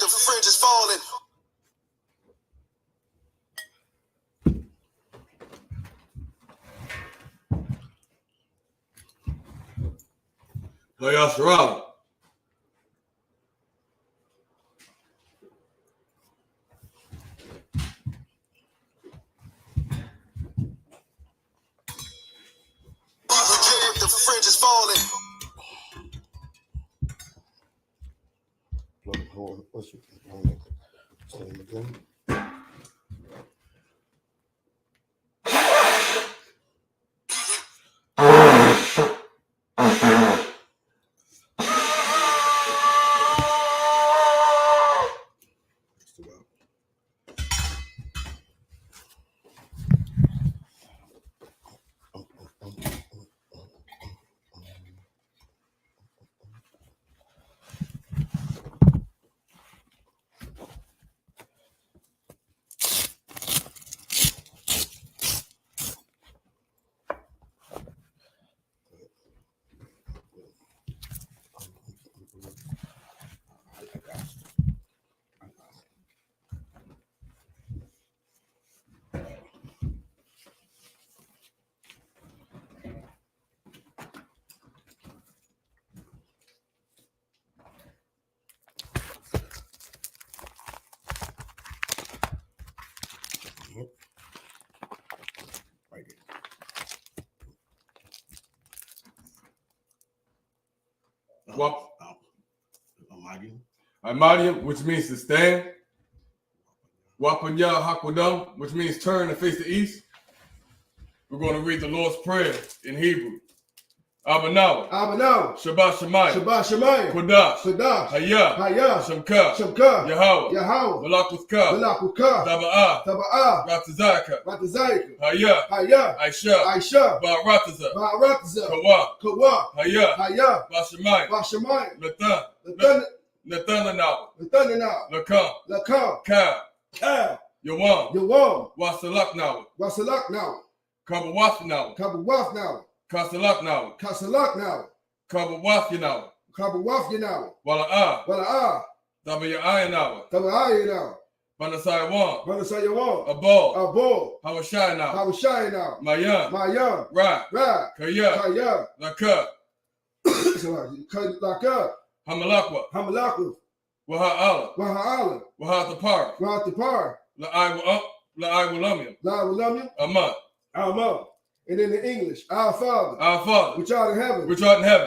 The fringe is falling. SHALAM. The fringe is falling. What's your name again? Amadium, which means to stand. Wapanya Hakwadam, which means turn and face the east. We're going to read the Lord's Prayer in Hebrew. Abanawa. Shabbat Shemayim. Kodash. Hayah. Shamka. Yahweh. Malakutka. Taba'ah. Ratazaka. Hayah. Aisha. Ba'rataza. Kawa. Hayah. Bashemayim. Nathanawa. Lakam. Ka. Yawam. Wasalaknawa. Kabawafnawa. Kasalaknawa. Kabawafyanawa. Wala'ah. Tabayayanawa. Banasayawan. Abol. Hawashayanawa. Mayam. Ra. Kaya. Laka. Hamalakwa. Waha'ala. Wahatapar. La'awulamyam. Amad. And in the English, our Father, which art in heaven,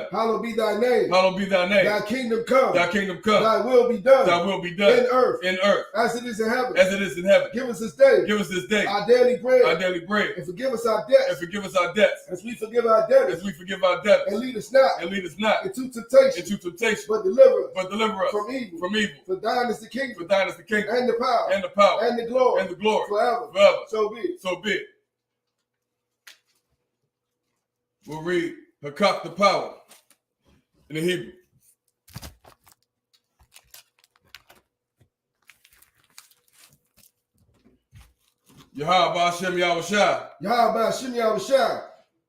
hallowed be thy name. Thy kingdom come. Thy will be done. In earth. As it is in heaven. Give us this day. Our daily bread. And forgive us our debts. As we forgive our debtors. And lead us not into temptation. But deliver us from evil. For thine is the kingdom. And the power. And the glory. Forever. So be it. We'll read Hakak the power in the Hebrew. Yahweh Ba'ashem Yahushua.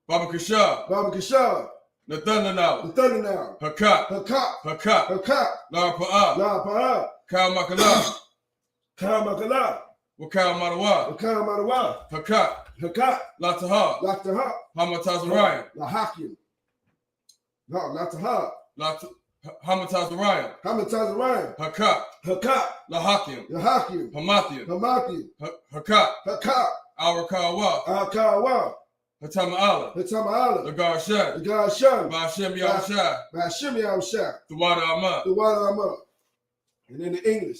Baba Kashah. Nathanawa. Hakak. La Pa'ah. Kal Makala. Wakal Madawa. Hakak. Latahah. Hamatazariah. Lahakim. No, Latahah. Hamatazariah. Hakak. Lahakim. Hamathiam. Hakak. Arakawa. Hatama'ala. The Garshan. Ba'ashem Yahushua. The water Amah. And in the English.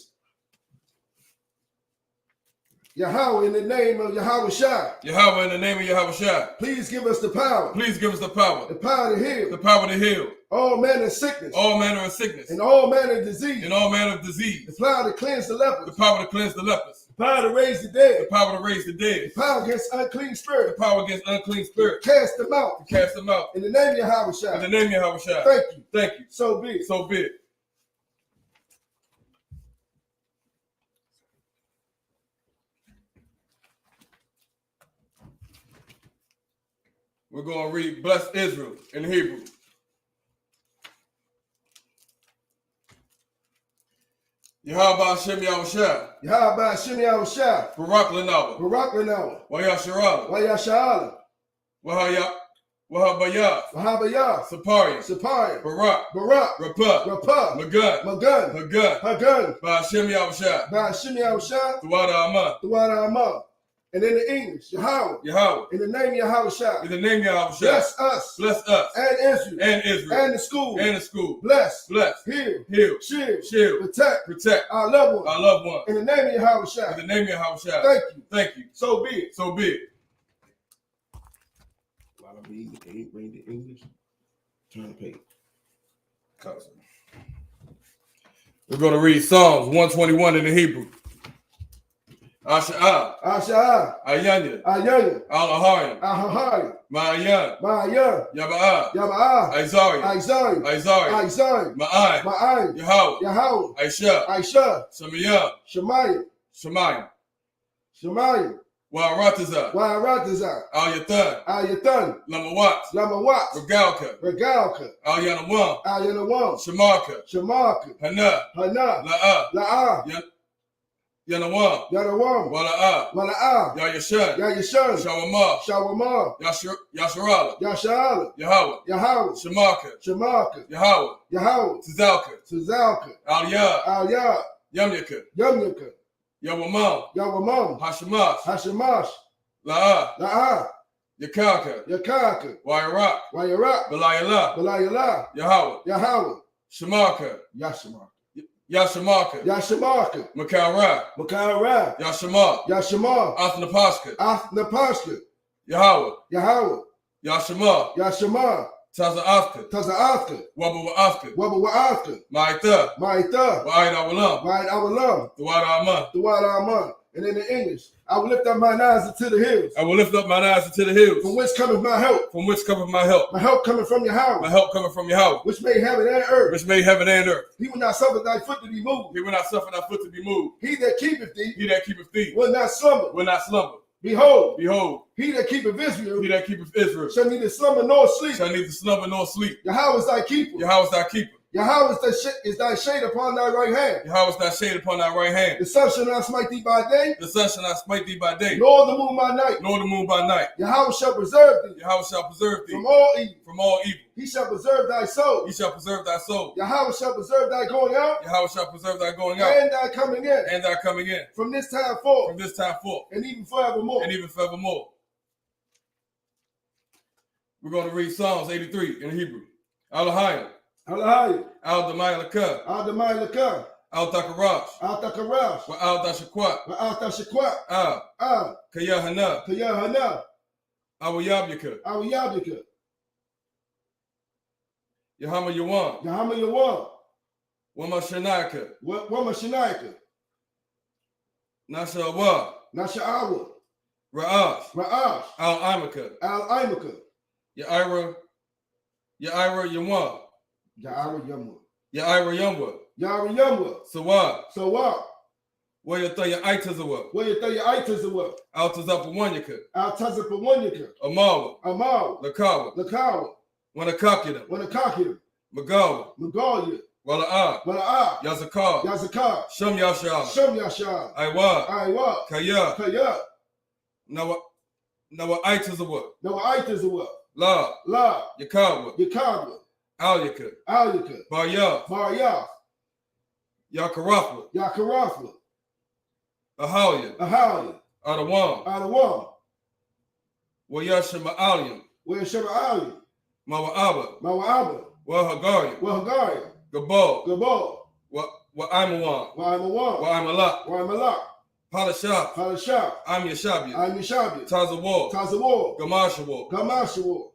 Yahweh, in the name of Yahweh Shai. Yahweh, in the name of Yahweh Shai. Please give us the power. Please give us the power. The power to heal. The power to heal. All manner of sickness. All manner of sickness. And all manner of disease. And all manner of disease. The power to cleanse the lepers. The power to cleanse the lepers. The power to raise the dead. The power to raise the dead. The power against unclean spirits. The power against unclean spirits. Cast them out. To cast them out. In the name of Yahweh Shai. In the name of Yahweh Shai. Thank you. Thank you. So be it. So be it. We're going to read Bless Israel in Hebrew. Yahweh Hashem Yahushua. Yahweh Hashem Yahushua. Barak Lanawa. Barak Lanawa. Wayasharala. Wayasharala. Wahabayah. Wahabayah. Saparia. Saparia. Barak. Barak. Rapah. Rapah. Magun. Magun. Hagun. Hagun. Hashem Yahushua. Hashem Yahushua. Throughout Amah. Throughout Amah. And in the English, Yahweh. Yahweh. In the name of Yahweh Shai. In the name of Yahweh Shai. Bless us. Bless us. And Israel. And Israel. And the school. And the school. Bless. Bless. Heal. Heal. Shield. Shield. Protect. Protect. Our loved ones. Our loved ones. In the name of Yahweh Shai. In the name of Yahweh Shai. Thank you. Thank you. So be it. So be it. While I'm reading the English, turn the page. We're going to read Psalms 121 in the Hebrew. Asha'a. Asha'a. Ayanya. Ayanya. Al-Aharian. Ahahari. Ma'ayan. Ma'ayan. Yaba'a. Yaba'a. Isaiah. Isaiah. Isaiah. Isaiah. Ma'ai. Ma'ai. Yahweh. Yahweh. Aisha. Aisha. Samiyah. Shemaiah. Shemaiah. Shemaiah. Wa'aratazah. Wa'aratazah. Al-Yatan. Al-Yatan. Lamawat. Lamawat. Regalka. Regalka. Al-Yanawam. Al-Yanawam. Shamarka. Shamarka. Hana. Hana. La'a. La'a. Yanawam. Yanawam. Wala'a. Wala'a. Yayashan. Yayashan. Shawamah. Shawamah. Yasharala. Yasharala. Yahweh. Yahweh. Shamarka. Shamarka. Yahweh. Yahweh. Tzalka. Tzalka. Aliyah. Aliyah. Yamyaka. Yamyaka. Yawamam. Yawamam. Hashemash. Hashemash. La'a. La'a. Yakaka. Yakaka. Wairak. Wayarak. Belayala. Belayala. Yahweh. Yahweh. Shamarka. Yashamarka. Yashamarka. Yashamarka. Makara. Makara. Yashamar. Yashamar. Athnapashka. Athnapashka. Yahweh. Yahweh. Yashamar. Yashamar. Taza'afka. Taza'afka. Wabawa'afka. Wabawa'afka. Ma'ita. Ma'ita. Wa'id awalam. Wa'id awalam. Throughout Amah. Throughout Amah. And in the English, I will lift up mine eyes into the hills. I will lift up mine eyes into the hills. From whence cometh my help? From which cometh my help? My help coming from Yahweh. My help coming from Yahweh. Which made heaven and earth. Which made heaven and earth. He will not suffer thy foot to be moved. He will not suffer thy foot to be moved. He that keepeth thee. He that keepeth thee. Will not slumber. Will not slumber. Behold. Behold. He that keepeth Israel. He that keepeth Israel. Shall neither slumber nor sleep. Shall neither slumber nor sleep. Yahweh is thy keeper. Yahweh is thy keeper. Yahweh is thy shade upon thy right hand. Yahweh is thy shade upon thy right hand. The sun shall not smite thee by day. The sun shall not smite thee by day. Nor the moon by night. Nor the moon by night. Yahweh shall preserve thee. Yahweh shall preserve thee. From all evil. From all evil. He shall preserve thy soul. He shall preserve thy soul. Yahweh shall preserve thy going out. Yahweh shall preserve thy going out. And thy coming in. And thy coming in. From this time forth. From this time forth. And even forevermore. And even forevermore. We're going to read Psalms 83 in Hebrew. Al-Ahayim. Al-Ahayim. Al-Damayalakah. Al-Damayalakah. Al-Takarash. Al-Takarash. Wa-Al-Dashakwat. Wa-Al-Tashakwat. Kayahanna. Kayahanna. Awayabyaka. Awayabyaka. Yahama Yawan. Yahama Yawan. Wamashanaka. Wamashanaka. Nashawa. Nasha'awa. Ra'ash. Ra'ash. Al-Imaka. Al-Imaka. Yaira Yamwa. Yaira Yamwa. Yaira Yamwa. Yaira Yamwa. Sawab. Sawab. Where you throw your Itazawa. Where you throw your Itazawa. Altazapawanyaka. Altazapawanyaka. Amawa. Amawa. Lakawa. Lakawa. Wanakakida. Wanakakida. Magawa. Magawa. Wala'a. Wala'a. Yazakar. Yazakar. Shum Yashal. Shum Yashal. Aiwa. Aiwa. Kaya. Kaya. Nawa Itazawa. Nawa Itazawa. La. La. Yakawa. Yakawa. Alyaka. Alyaka. Barya. Barya. Yakarafla. Yakarafla. Ahalia. Ahalia. Adawam. Adawam. Wayashima Alium. Wayashima Alium. Mawa'aba. Mawa'aba. Wahagaria. Wahagaria. Gabal. Gabal. Wa'aimawan. Wa'aimawan. Wa'aimalak. Wa'aimalak. Palashah. Palashah. I'm Yashabian. I'm Yashabian. Tazawar. Tazawar. Gamashawar. Gamashawar.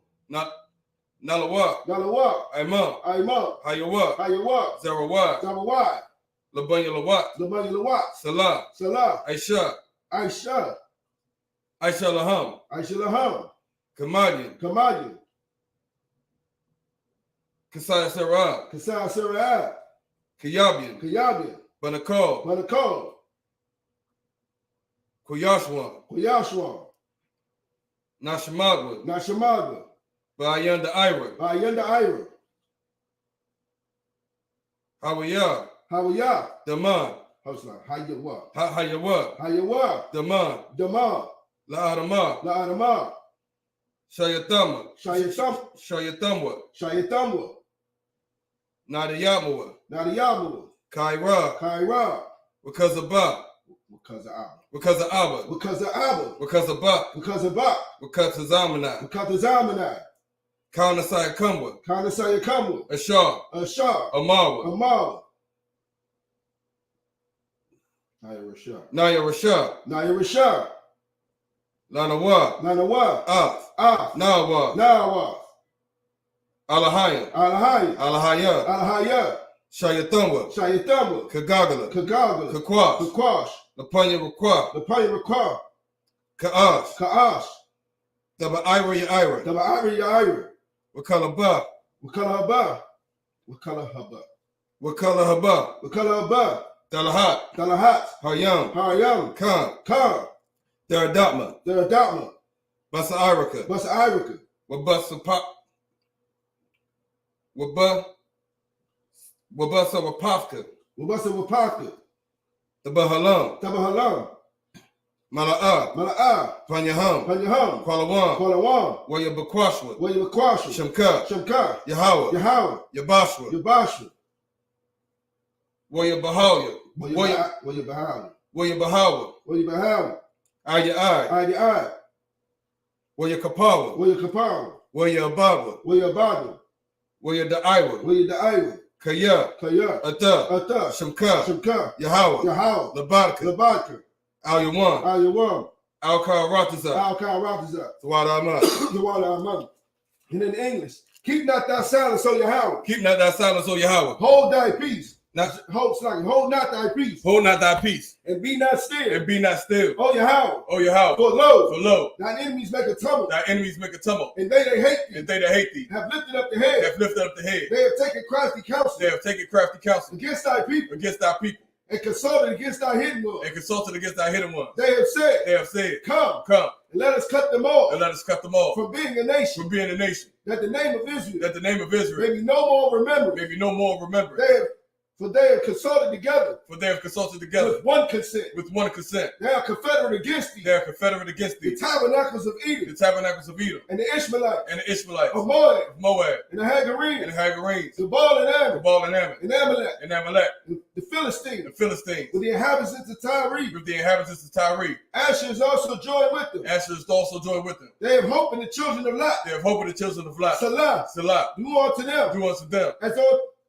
Nalawak. Nalawak. Aimam. Aimam. Hayawak. Hayawak. Zarawak. Zawawai. Labanya Lawak. Labanya Lawak. Salah. Salah. Aisha. Aisha. Aisha Laham. Aisha Laham. Kamadian. Kamadian. Kasaya Sarab. Kasai Sarah. Kayabian. Kayabian. Banakal. Banakal. Kuyashwan. Kuyashwan. Nashamagwa. Nashamagwa. Bayanda Ira. Bayanda Ira. Hawaya. Hawaya. Daman. Howsla. Hayawa. Hayawa. Hayawa. Daman. Dama. La'adama. La'adama. Shayatama. Shayatam. Shayatamwa. Shayatamwa. Nadiyamawa. Nadiyamawa. Kaira. Kaira. Because of Ba. Because of Abba. Because of Abba. Because of Abba. Because of Ba. Because of Ba. Because of Zamanai. Because of Zamanai. Kaunasaya Kumwa. Kanasaya Kamwa. Ashar. Ashar. Amawa. Amawa. Naya Rashad. Naya Rashad. Naya Rashad. Lanawa. Lanawa. Ah. Nawa. Nawa. Alahaya. Alahaya. Alahaya. Alahaya. Shayatamwa. Shayatamwa. Kagagala. Kagagala. Kakwash. Kakwash. Lapanya Rakwa. Lapanya Rakwa. Kaash. Kaash. Daba Ira ya Ira. Daba Ira ya Ira. Wakala Ba. Wakala Haba. Wakala Haba. Wakala Haba. Wakala Haba. Dalahat. Dalahat. Haryam. Haryam. Khan. Khan. Daradatma. Daradatma. Basa Irika. Basa Irika. Wabasa Pop. Wabasa Wapafka. Wabasa Wapafka. Tabahalam. Tabahalam. Mala'a. Mala'a. Panyaham. Panyaham. Kwalawan. Kwalawan. Wayabakwashwa. Wayabakwashwa. Shamka. Shamka. Yahawa. Yahawa. Yabashwa. Yabashwa. Wayabahawa. Wayabahawa. Wayabahawa. Wayabahawa. Aya. Aya. Wayakapawa. Wayakapawa. Wayababa. Wayababa. Wayadaiwa. Wayadaiwa. Kaya. Kaya. Ata. Shamka. Shamka. Yahawa. Yahawa. Labadka. Labadka. Al-Yawan. Al-Yawan. Al-Karatazah. Al-Karatazah. Tawada Ahmad. Tawada Ahmad. And in English, keep not thy silence, O Yahweh. Keep not thy silence, O Yahweh. Hold thy peace. Hold not thy peace. Hold not thy peace. And be not still. And be not still. O Yahweh. O Yahweh. For lo. For lo. Thine enemies make a tumult. Thy enemies make a tumult. And they that hate thee. And they that hate thee. Have lifted up the head. Have lifted up the head. They have taken crafty counsel. They have taken crafty counsel. Against thy people. Against thy people. And consulted against thy hidden ones. And consulted against thy hidden ones. They have said. They have said. Come. Come. And let us cut them off. And let us cut them off. From being a nation. From being a nation. That the name of Israel. That the name of Israel. May be no more remembered. May be no more remembered. For they have consulted together. For they have consulted together. With one consent. With one consent. They are confederate against thee. They are confederate against thee. The tabernacles of Edom. The tabernacles of Edom. And the Ishmaelites. And the Ishmaelites. Of Moab. Moab. And the Hagarenes. And the Hagarenes. The Baal and Ammon. The Baal and Ammon. And Amalek. And Amalek. The Philistines. The Philistines. With the inhabitants of Tyre. With the inhabitants of Tyre. Asher is also joined with them. Asher is also joined with them. They have hope in the children of Lot. They have hope in the children of Lot. Salah. Salah. Do unto them. Do unto them.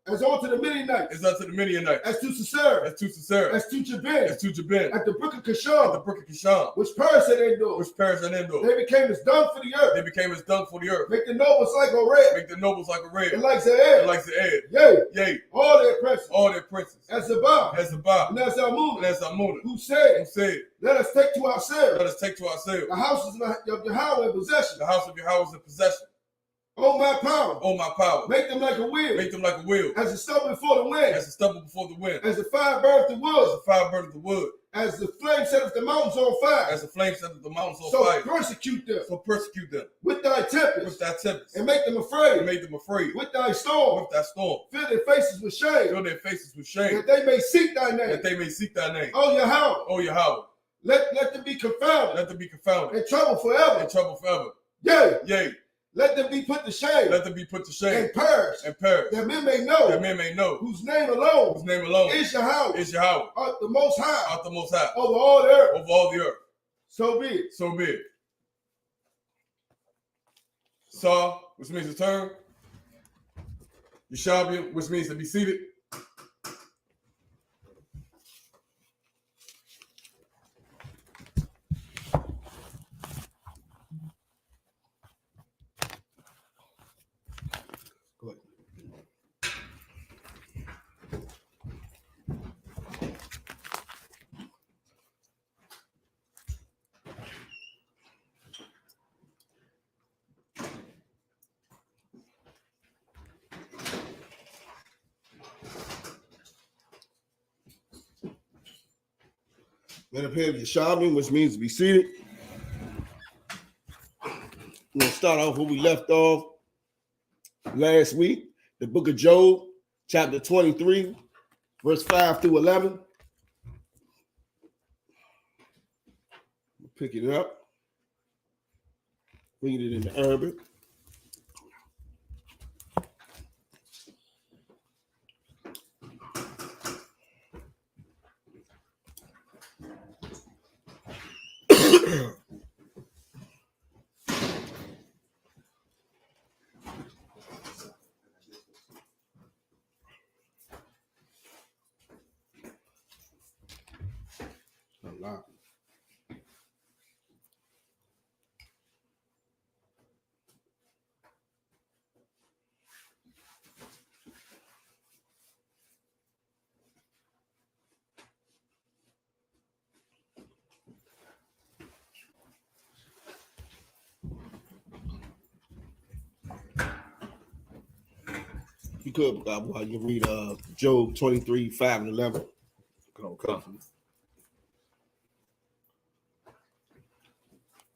As unto the Midianites. As unto the Midianites. As to Sisera. As to Sisera. As to Jabin. As to Jabin. At the brook of Kishon. At the brook of Kishon. Which perished at Endor. Which perished at Endor. They became as dung for the earth. They became as dung for the earth. Make the nobles like a red. Make the nobles like a red. And like Zaed. And like Zaed. Yea. All their princes. All their princes. As Zabah. As Zabah. And as Almunah. And as Almunah. Who said. Let us take to ourselves. Let us take to ourselves. The houses of Yahweh in possession. The house of Yahweh in possession. Oh my power. Oh my power. Make them like a wheel. Make them like a wheel. As a stubble before the wind. As a stubble before the wind. As the fire burns the wood. As the fire burns the wood. As the flame setteth the mountains on fire. As the flame setteth the mountains on fire. So persecute them. So persecute them. With thy tempest. With thy tempest. And make them afraid. And make them afraid. With thy storm. With thy storm. Fill their faces with shame. Fill their faces with shame. That they may seek thy name. That they may seek thy name. Oh Yahweh. Oh Yahweh. Let them be confounded. Let them be confounded. In trouble forever. In trouble forever. Yea. Let them be put to shame. Let them be put to shame. And perish. And perish. That men may know. That men may know. Whose name alone. Whose name alone. Is Yahweh. Is Yahweh. Art the most high. Art the most high. Over all the earth. Over all the earth. So be it. So be it. Saw, which means to turn. Yashabian, which means to be seated. Men up here, Yashamin, which means to be seated. We're going to start off where we left off last week. The book of Job, chapter 23, verse 5 through 11. Pick it up. Read it in the Arabic. You could, while you read Job 23, 5 and 11. Come.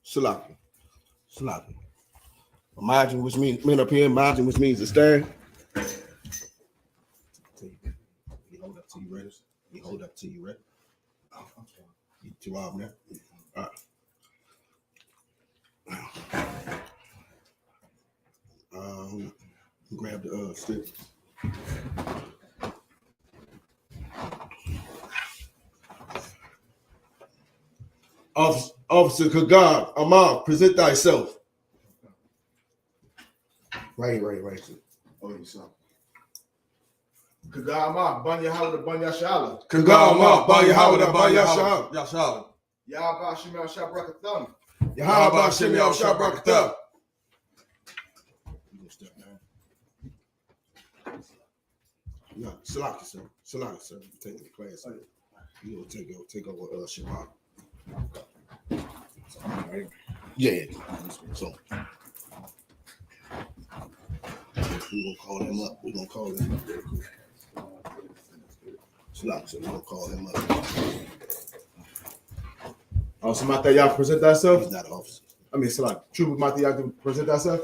Salaki. Imagine, which means men up here, imagine, which means to stand. You hold up till you ready. You two out now. All right. Grab the stick. Officer Kagar, Amar, present thyself. Right. Oh, you saw. Kagar Amar, Ban Yahanna, Ban Yashala. Kagar Amar, Ban Yahanna, Ban Yashala. Yahaba Shem Yahusha Yahabba Shem Yahusha Brakatah. No, Salaki, sir. Taking the class. You know, take over Shabbat. Yeah. So we're gonna call him up. Real quick. Salaki, we're gonna call him up. Oh, so Mataya present thyself? He's not an officer. I mean, Salaki, true Mataya to present thyself?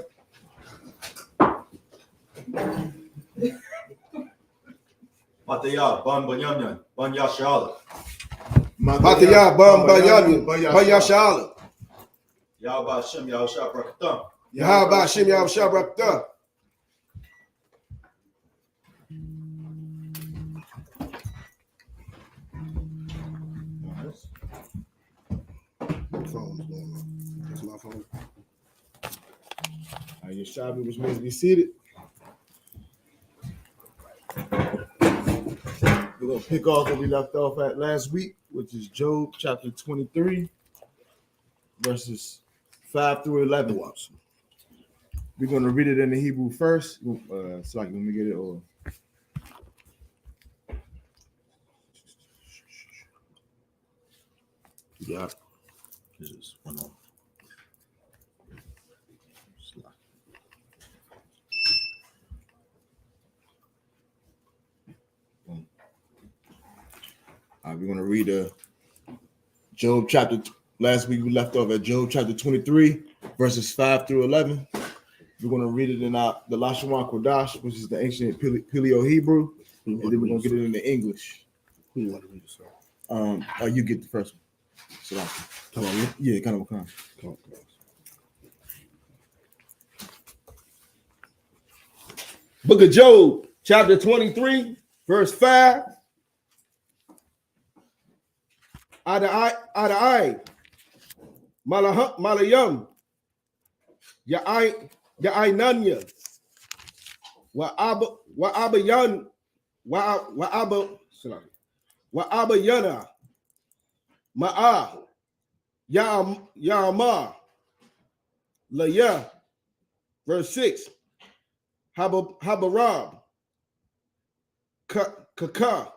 Mataya, Ban Banyanyan, Ban Yashala. Mataya, Ban Banyanyan, Ban Yashala. Yahaba Shem Yahusha Brakatah. Yahabba Shem Yahusha Brakatah. Phone's going on. That's my phone. Yashabi was meant to be seated. We're going to pick off where we left off at last week, which is Job chapter 23, verses 5 through 11. We're going to read it in the Hebrew first. So let me get it. Or Yeah. This is one on. we're going to read Job chapter. Last week we left off at Job chapter 23, verses 5 through 11. We're going to read it in the Lashon Kodash, which is the ancient Paleo-Hebrew, and then we're going to get it in the English. Who you want to read this from? You get the first one. So come on, yeah, come on. Book of Job, chapter 23, verse 5. Adai, Malayam, Yainanya, wa Abayan, wa Abayana, Ma'a, Ya'ama, Laya, verse 6. Habarab, Kaka,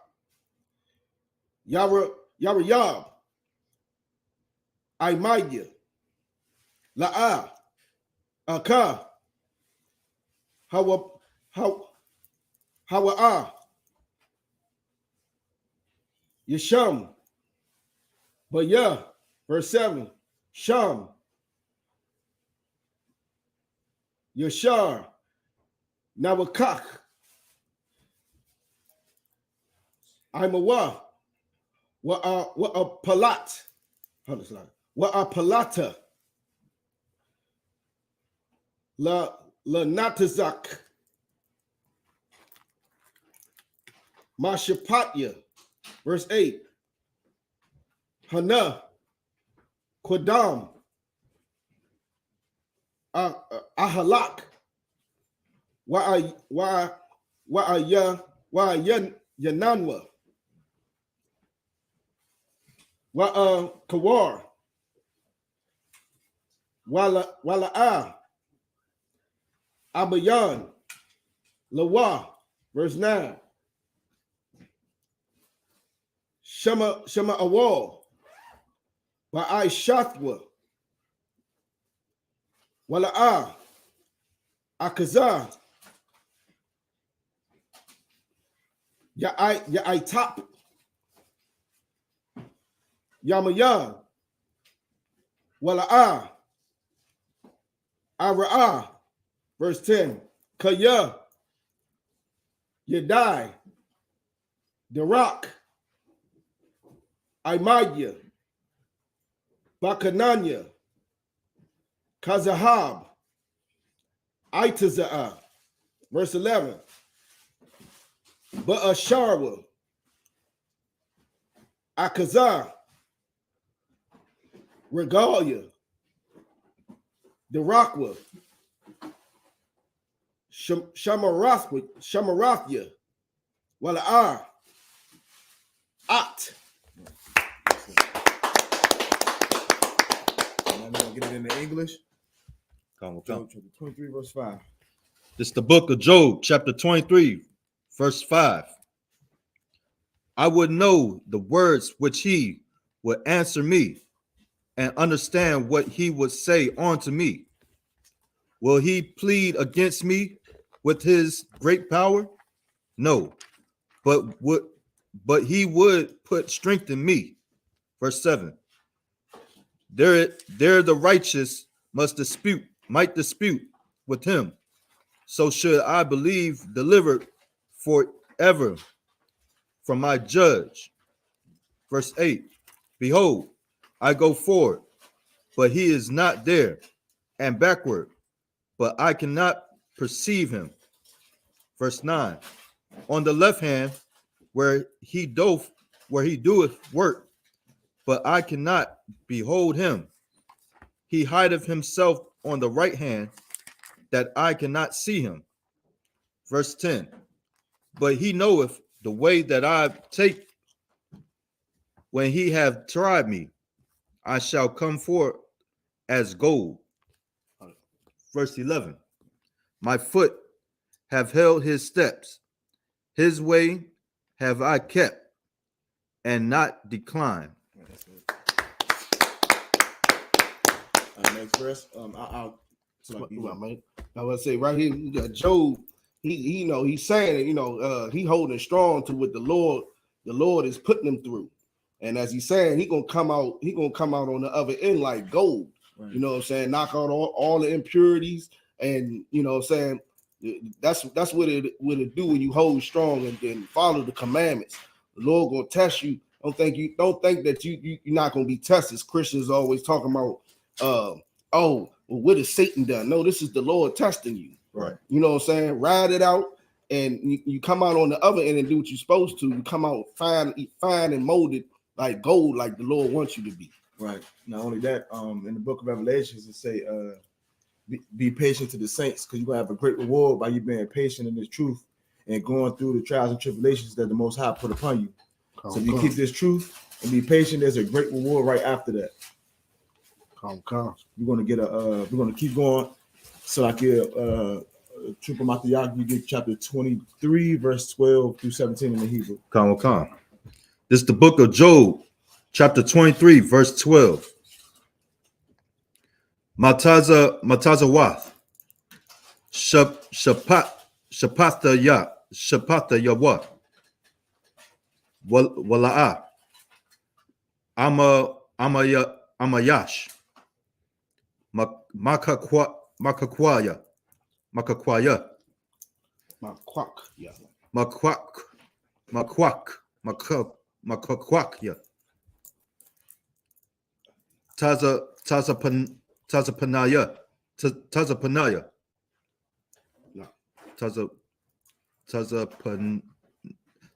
Yarayab, Aimaya, La'a, Aka, Hawa'a, Yasham, But yeah, verse 7, Sham, Yashar, Nawakak, Imawa, Palat, Palata, La Natazak, Mashapatya, verse 8, Hana, Quadam, Ahalak, Yananwa, Kawar, Wala'a, Abayan, Lawa, verse 9, Shema Awal, I.S.U.P.K, Wala'a, Akazah, Ya'itap, Yamayan, Wala'a, Ara'ah, verse 10, Kaya, Yadai, Darak, Imaya, Bakananya, Kazahab, Itaza'ah, verse 11, Ba'asharwa, Akazah, Regalia, Darakwa, Shamarathya, Wala'ar, At. I'm going to get it in the English. Come. Job 23, verse 5. This is the book of Job, chapter 23, verse 5. I would know the words which he would answer me and understand what he would say unto me. Will he plead against me with his great power? No, but he would put strength in me. Verse 7. There the righteous might dispute with him. So should I believe delivered forever from my judge. Verse 8. Behold, I go forward, but he is not there, and backward, but I cannot perceive him. Verse 9. On the left hand, where he doeth work, but I cannot behold him. He hideth himself on the right hand, that I cannot see him. Verse 10. But he knoweth the way that I take. When he have tried me, I shall come forth as gold. Verse 11. My foot have held his steps. His way have I kept and not declined. Next verse. I would say right here, you got Job. He's saying it, he holding strong to what the Lord is putting him through. And as he's saying, he gonna come out on the other end like gold. Right. You know what I'm saying? Knock out all the impurities, and you know what I'm saying, that's what it do when you hold strong and then follow the commandments. The Lord gonna test you. Don't think that you're not gonna be tested. Christians always talking about what has Satan done? No, this is the Lord testing you. Right. You know what I'm saying? Ride it out, and you come out on the other end and do what you're supposed to. You come out fine and molded like gold, like the Lord wants you to be. Right. Not only that, in the book of Revelations, it say, be patient to the saints, because you're going to have a great reward by you being patient in this truth and going through the trials and tribulations that the Most High put upon you. So if you keep this truth and be patient, there's a great reward right after that. We're going to keep going. So I give Trooper Matthew, you get chapter 23, verse 12 through 17 in the Hebrew. Come. This is the book of Job, chapter 23, verse 12. Matazawath, Shapatha Yawa, Wala'a, Amayash. Makakwaya. Makwak, yeah. Makakwak. Tazapanaya. No.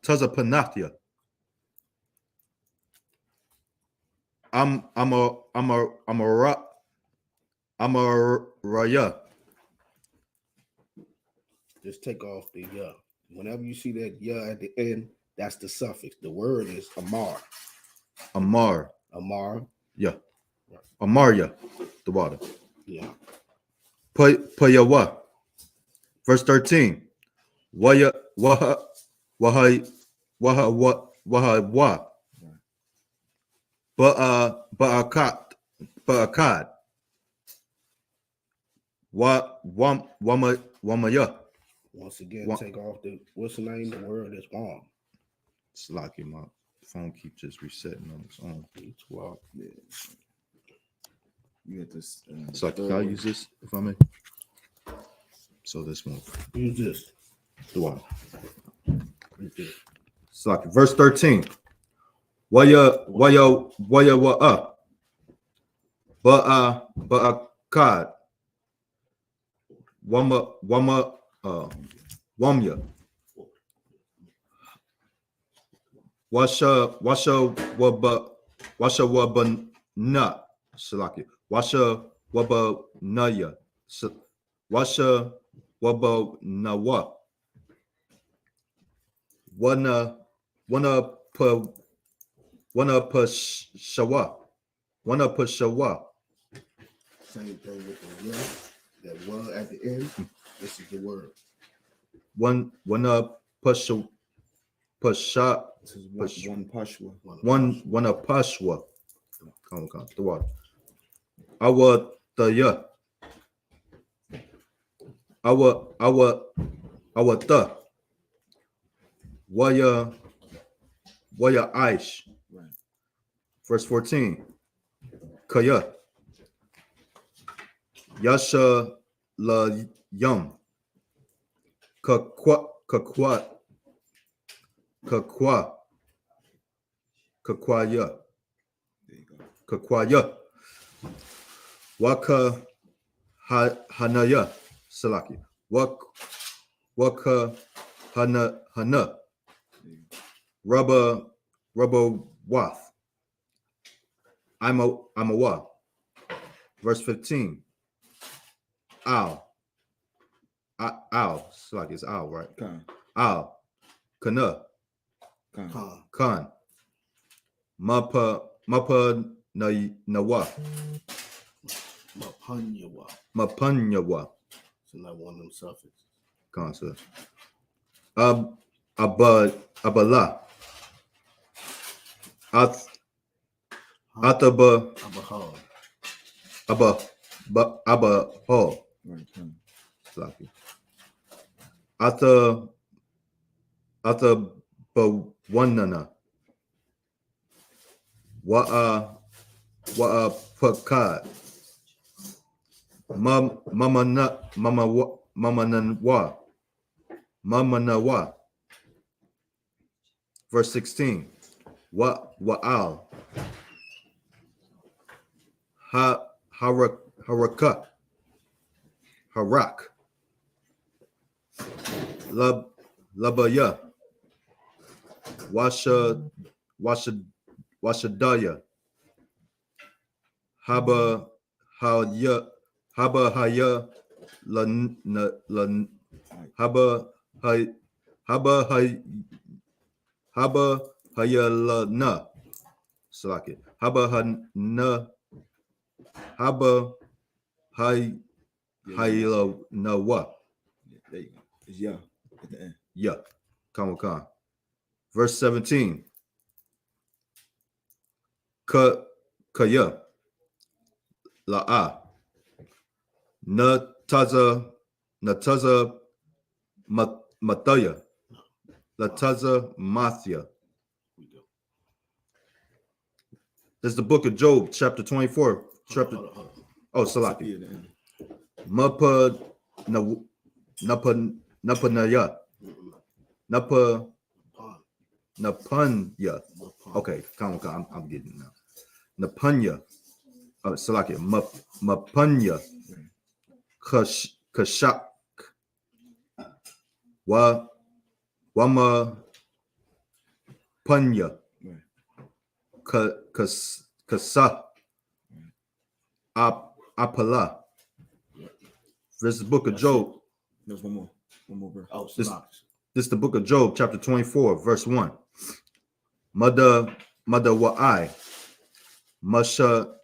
Tazapanathia. Amaraya. Just take off the Whenever you see that at the end, that's the suffix. The word is Amar. Amar. Yeah. Amarya. The water. Yeah. Payawa. Verse 13. Waya waha waha wa. Ba'akad. Wamaya. Once again, take off what's the name? The word is Wam. It's lucky my phone keeps just resetting on its own. 12. Yeah. You have this. So can I use this if I may? So this one. Use this. The one. So verse 13. Waya wa up. Ba'akad. Wamya. Washa waba na. Salaki. Washa waba naya. Washa waba nawa. Wana pa shawa. Same thing with the that was at the end. This is the word. One pashwa. This is one pashwa. One pashwa. Come. The water. Our the. Waya Aish. Right. Verse 14. Kaya. Yasha la yum. Kakwaya. There you go. Kakwaya. Waka hanaya. Salaki. Waka hana. Rubber wath. I'm a wa. Verse 15. Ow. It's like it's ow, right? Khan. Ow. Kana. Khan. Mapa nawa. Mapanyawa. It's not one of them suffixes. Khan, sir. Abala. Ataba. Abahal. Right. Sloppy. Atabawanana. Pakad. Mama nawa. Verse 16. Wa'al. Harak. Labaya. Washadaya. Haba haya hayalana. Salaki. Haba hayalanawa. There you go. It's yeah at the end. Yeah. Come. Verse 17. Kaya. La'a. Nataza mataya. Lataza mathia. This is the book of Job, chapter 24. Oh, Salaki. Mapa Napanaya. Napanya. Okay, come on, I'm getting it now. Napanya. Salaki. Mapanya. Kashak. Wama Panya. Kasa. Apala. This is the book of Job. There's one more, bro. Oh, this is the book of Job, chapter 24, verse 1. Mada wa'ai. Mashadya.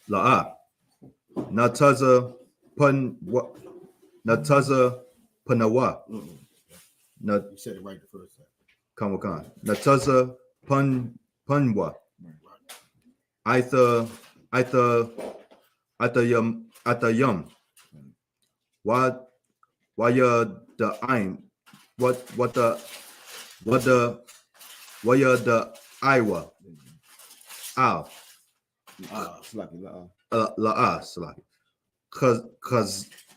La'a. Nataza panawa. You said it right the first time. Kamakan. Nataza punwa. Aitha yum. Waya the aim. Waya the Iowa. Ow. La'a Slaki.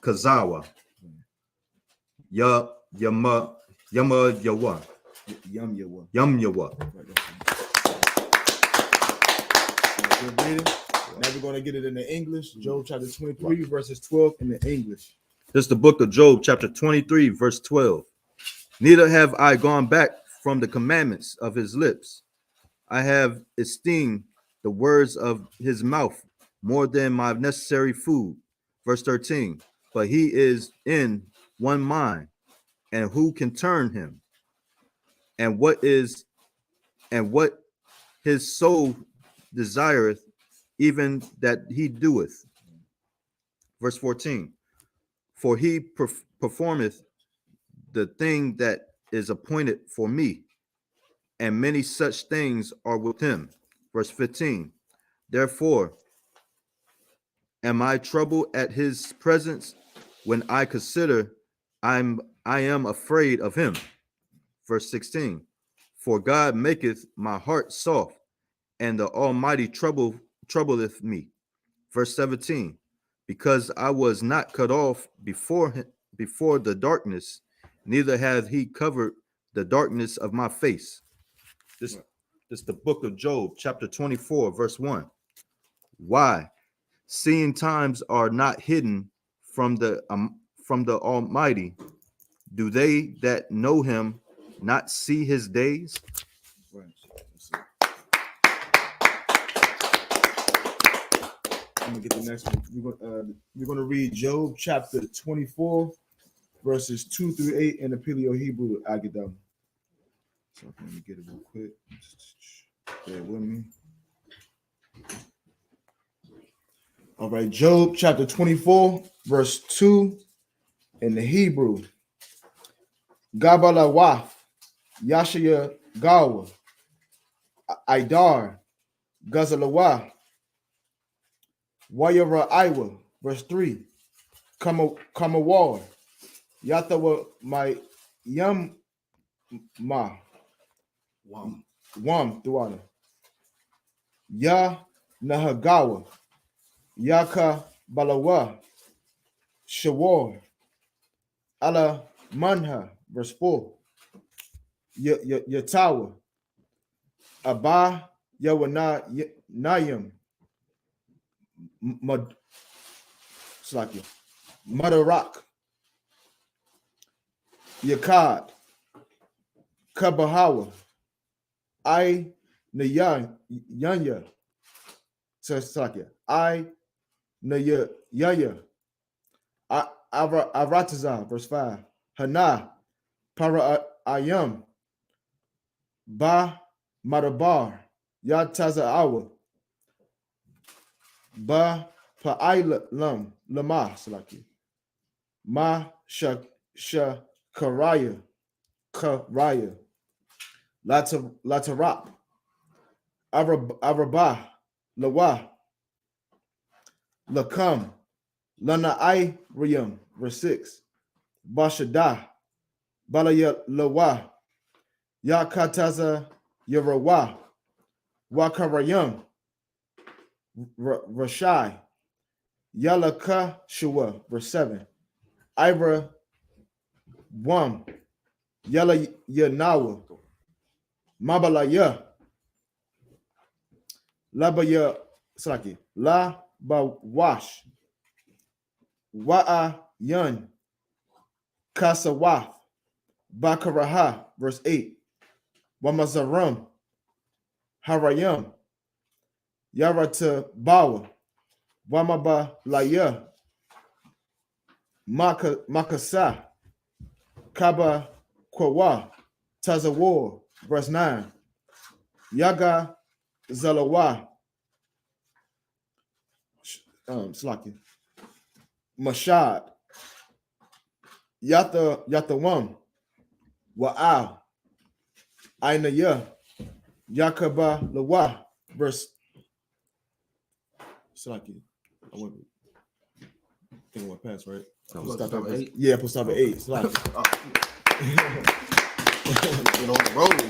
Kazawa. Yama yawa. Yum yawa. Now we're going to get it in the English. Job chapter 23, verses 12 in the English. This is the book of Job, chapter 23, verse 12. Neither have I gone back from the commandments of his lips. I have esteemed the words of his mouth more than my necessary food. Verse 13. But he is in one mind, and who can turn him? And what his soul desireth, even that he doeth. Verse 14. For he performeth the thing that is appointed for me, and many such things are with him. Verse 15. Therefore am I troubled at his presence when I consider I am afraid of him. Verse 16. For God maketh my heart soft, and the Almighty troubleth me. Verse 17. Because I was not cut off before the darkness, neither hath he covered the darkness of my face. This is the book of Job, chapter 24, verse 1. Why? Seeing times are not hidden from the Almighty, do they that know him not see his days? I'm gonna get the next one. We're gonna read Job chapter 24, verses 2 through 8 in the Paleo Hebrew Agidam. So let me get it real quick. Bear with me. All right, Job chapter 24, verse 2 in the Hebrew. Gabalawaf, Yashaya Gawa, Idar, Gazalawa, Wayara Iwa, verse 3. Kamawar, Yatawa my Yum Ma, Wam Duana, Ya Nahagawa, Yaka Balawa, Shawar, Ala Manha, verse 4. Yatawa, Abba Yawana Nayam, Madarak, Yakad, Kabahawa, I Nayanya, Sasakia, I Nayaya, Aratazah, verse 5. Hana, Para Ayam, Ba Madabar, Yataza Awa, Ba Pa'ailam, Lama, Salaki, Ma Shakaraya, Karaya, Latarap, Arabah, Lawa, Lakam, Lana I Riyam, verse 6. Bashadah, Balaya Lawa, Yakataza Yerawa, Wakarayam, Rashai, Yalaka Shua, verse 7. Ira Wam, Yala Yanawa, Mabalaya, Labaya Slaki, La Bawash, Wa'a Yun, Kasawath, Bakaraha, verse 8. Wamazaram, Harayam, Yarata Bawa, Wamaba Laya, Makasa, Kaba Kwawa, Tazawar, verse 9. Yaga Zalawa, Slaki, Mashad, Yatawam, Wa'al, Ainaya, Yakaba Lawa, verse Slaki. I think I went past, right? Stop at 8. Yeah, put stop at 8. Slaki. Get on the road.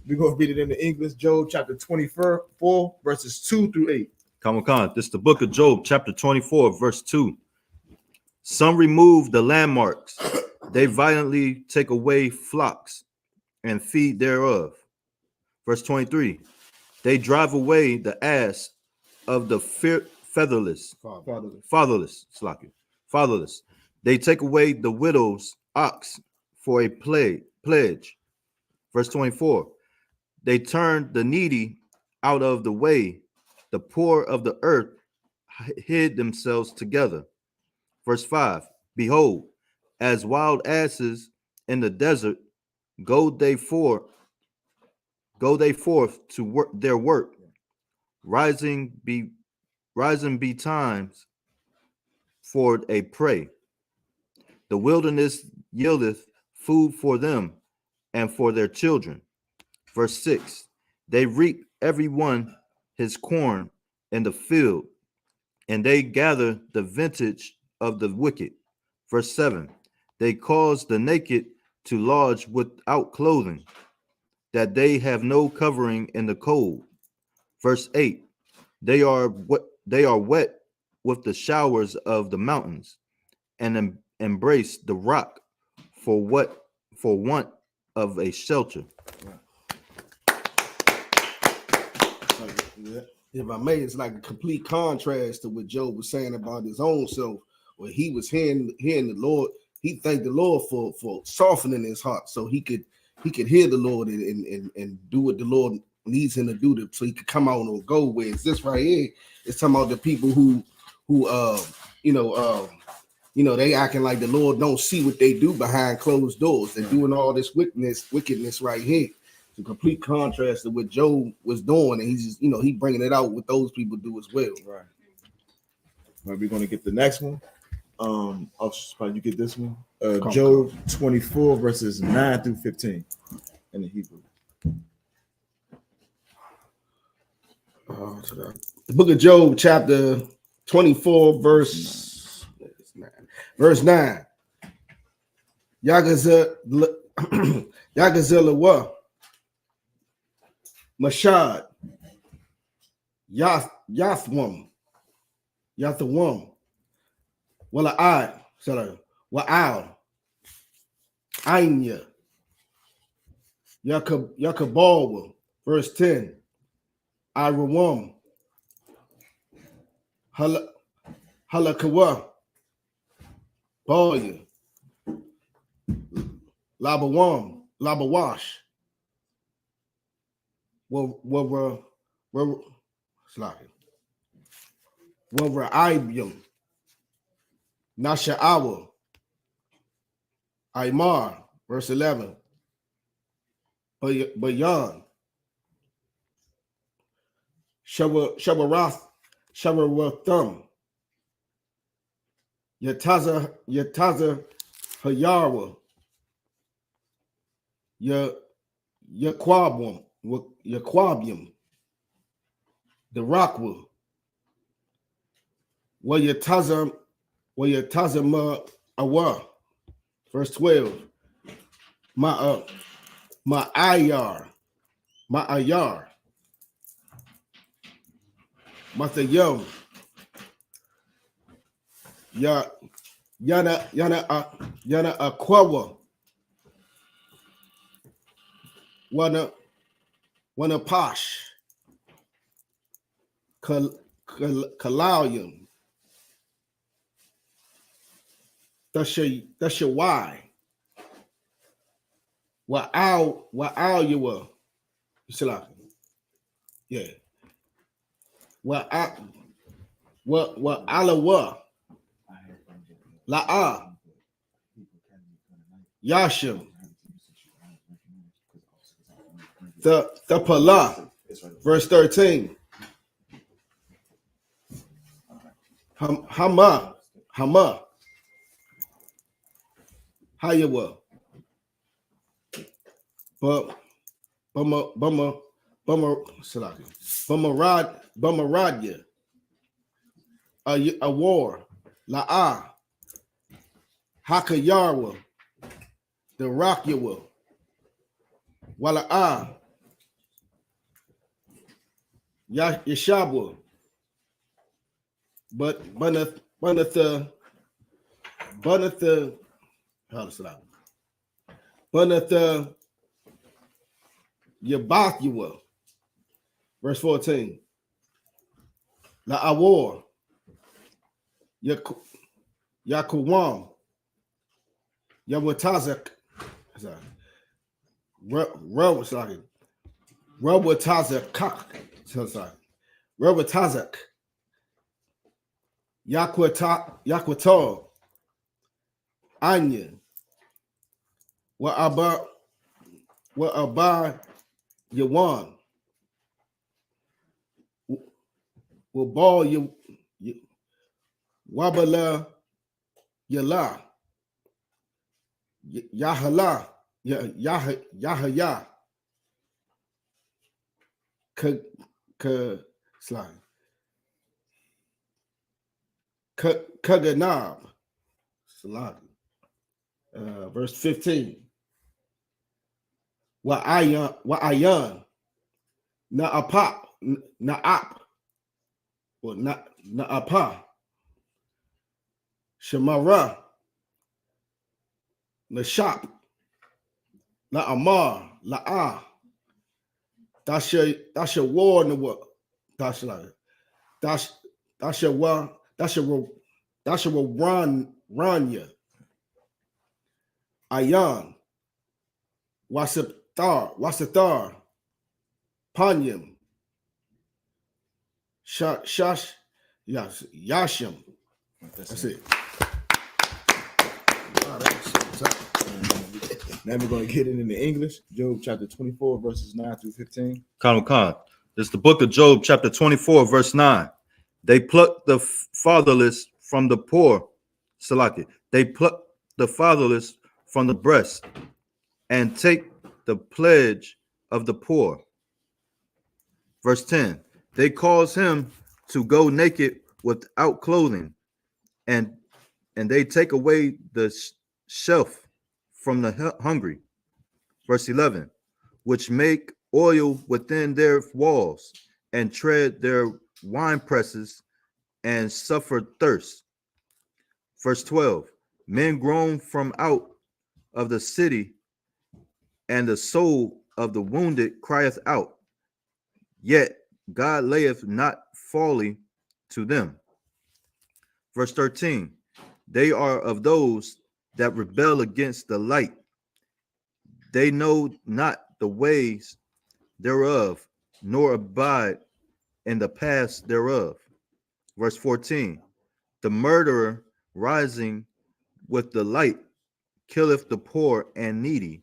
We're going to read it in the English. Job chapter 24, verses 2 through 8. Come on. This is the book of Job, chapter 24, verse 2. Some remove the landmarks. They violently take away flocks and feed thereof. Verse 23. They drive away the ass of the fatherless. They take away the widow's ox for a pledge. Verse 24. They turn the needy out of the way. The poor of the earth hid themselves together. Verse 5. Behold, as wild asses in the desert, go they forth to work their work. Rising be times for a prey. The wilderness yieldeth food for them and for their children. Verse 6. They reap every one his corn in the field, and they gather the vintage of the wicked. Verse 7. They cause the naked to lodge without clothing, that they have no covering in the cold. Verse 8. They are wet with the showers of the mountains, and embrace the rock for want of a shelter. If I may, it's like a complete contrast to what Job was saying about his own self, where he was hearing the Lord. He thanked the Lord for softening his heart, so he could hear the Lord and do what the Lord needs him to do, so he could come out and go. Whereas this right here is talking about the people who they acting like the Lord don't see what they do behind closed doors. They're doing all this wickedness right here. It's a complete contrast to what Job was doing, and he's just, he bringing it out what those people do as well. Right. We're going to get the next one. You get this one. Job 24 verses 9 through 15 in the Hebrew. The book of Job, chapter 24, verse 9. Yagazelawa, Mashad, Yathwam, Wa'al, Ainya, Yakabalwa, verse 10. Irawam, Halakawa, Balya, Labawash, Ibyum, Nasha'awa, Aymar, verse 11. Bayan, Shawaratham, Yataza Hayarwa, Yaquabium, the Rockwood, Wayatazama Awa, verse 12. my ayar, my ayar, matayom, yana akwawa, wana posh, kalalium, that's your why. Wa'al you were. Yeah. What alawa. La'a. Yashim. The Pala. Verse 13. Hama. Hayawa. Bamaradya. A war. La'a. Hakayarwa. The Rockyawa. Wala'a. Yashabwa. But Banatha Yabathua. Verse 14. La Awar. Yakuwam. Yawatazak. Rawatazak. Yakwata. Anya. Wa Abba Yawan. Wabal Wabala Yala. Yahala. Yahaya. Kaganab. Verse 15. Wa'ayan. Na'ap. Or Na'apa. Shemara. Nashap. La'amar. La'a. That's your war in the world. That's your war. That's your Ranya. Ayan. Wasatar. Panyam. Shash. Yes. Yashim. That's it. Now we're going to get it into English. Job chapter 24, verses 9 through 15. Khan. This is the book of Job, chapter 24, verse 9. They pluck the fatherless from the poor. Salaki. They pluck the fatherless from the breast and take the pledge of the poor. Verse 10. They cause him to go naked without clothing, and they take away the shelf from the hungry. Verse 11. Which make oil within their walls and tread their wine presses and suffer thirst. Verse 12. Men groan from out of the city, and the soul of the wounded crieth out. Yet God layeth not folly to them. Verse 13. They are of those that rebel against the light. They know not the ways thereof, nor abide in the paths thereof. Verse 14. The murderer rising with the light killeth the poor and needy,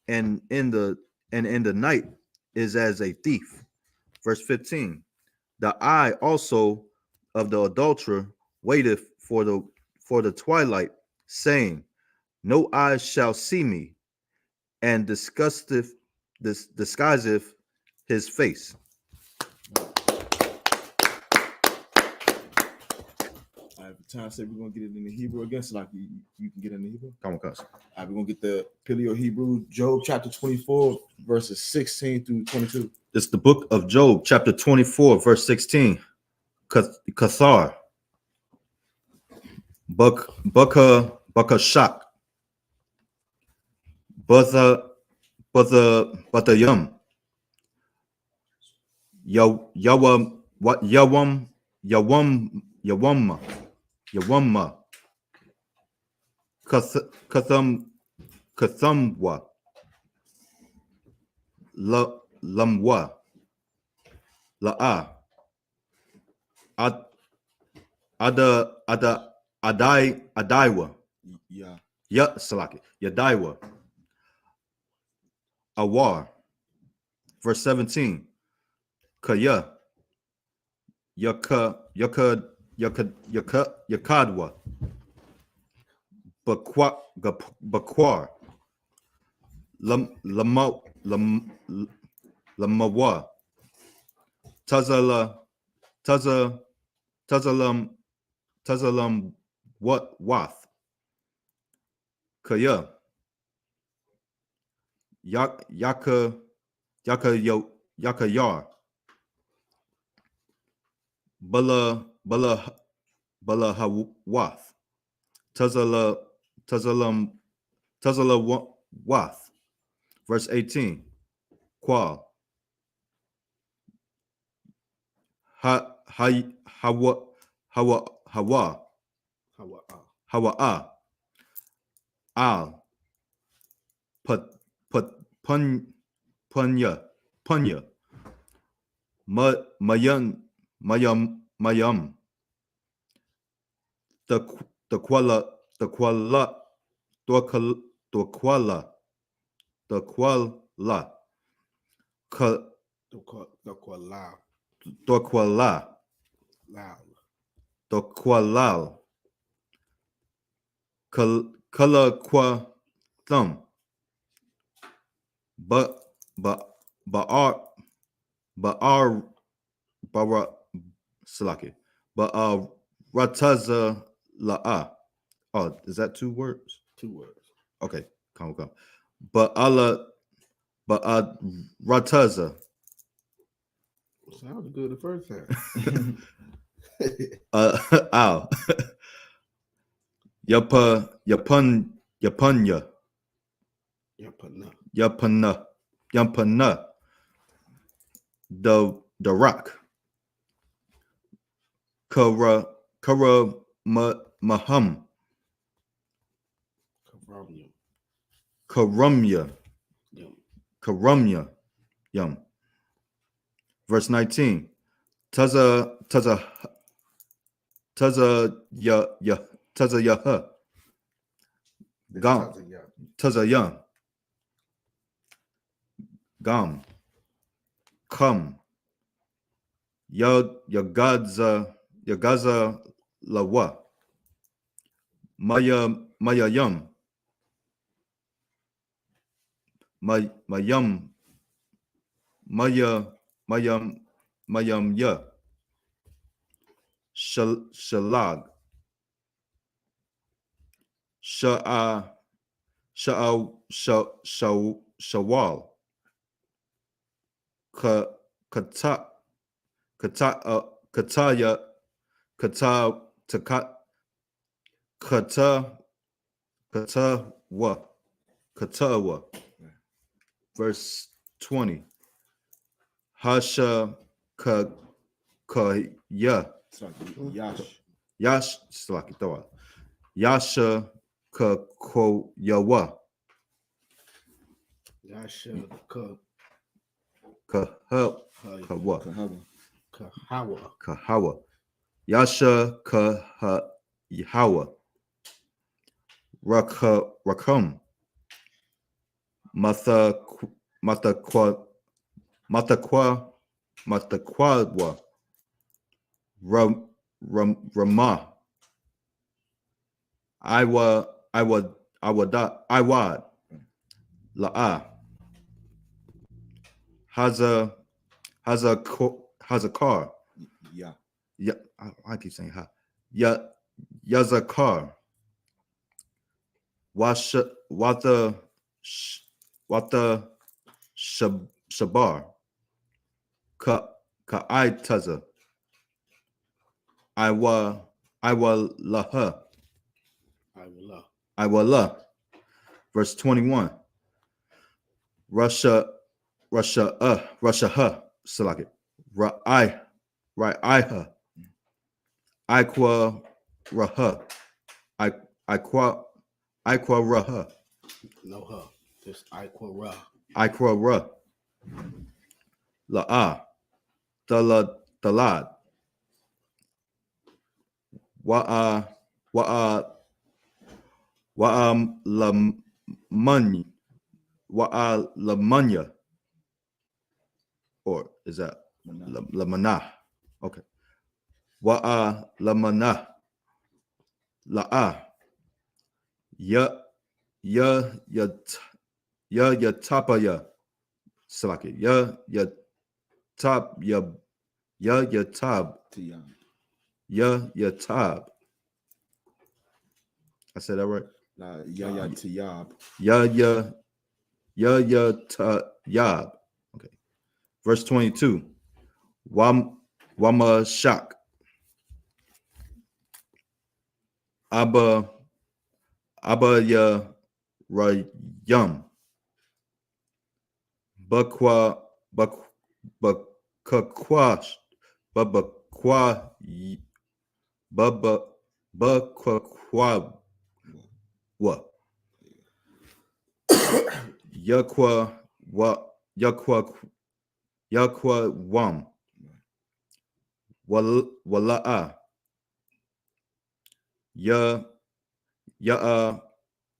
and in the night is as a thief. Verse 15. The eye also of the adulterer waiteth for the twilight, saying, no eye shall see me, and disguiseth his face. All Time said we're gonna get it in the Hebrew again, so like you can get it in the Hebrew. Come on, cuz. All right, we're gonna get the Paleo Hebrew, Job chapter 24, verses 16 through 22. It's the book of Job, chapter 24, verse 16. Kathar. Baka Shak. Batayum. Yawamma. Kathamwa. Lamwa. La'a. Adaiwa. Yeah. Salaki. Yadaiwa. Awar. Verse 17. Kaya. Yakadwa. Bakwar. Lamawa. Tazalam Wath. Kaya. Yakayar. Bala Hawath. Tazalam Wath. Verse 18. Qual. Hawa. Al. Punya. Mayam. The Kuala. Kala Kwa Thumb. Rataza La'a. Oh, is that 2 words? 2 words. Okay, come. Rataza. Sounded good the first time. Al. Yapanya. The rock. Mahum. Karumya. Yum. Verse 19. Taza Yaha. Gam. Taza Yum. Gam. Come. Yagaza Lawa. Maya Yum. Mayam ya. Shalag. Shawal. Katawa. Verse 20. Hasha ya. Yash Slakitawa. Yasha Yawa. Yasha Kahawa. Yasha Kahawa. Rakam. Matakwa. Ramah. Iwad. La'a. Has a car. Yeah. Yeah, I keep saying ha. Yazakar, Wata Shabar, Ka'itaza, Iwalaha, Iwala. Verse 21. Russia, Salakit. Raiha, Iqua Raha, Iqua Raha, No, her. Just Iqua Iqua Ra, La'a, Dalad, Wa'a Lamanya, or is that Lamana? Okay. Wa'a Lamana, La'a, Yatapaya, Salaki, Yatab. I said that right? Tiyab. Yab. Okay. Verse 22. Wama Shak. Abba Ya Rayam. Bakwa Bakwash. Bakwa what? Yakwa Wam. Wala'a. Ya'a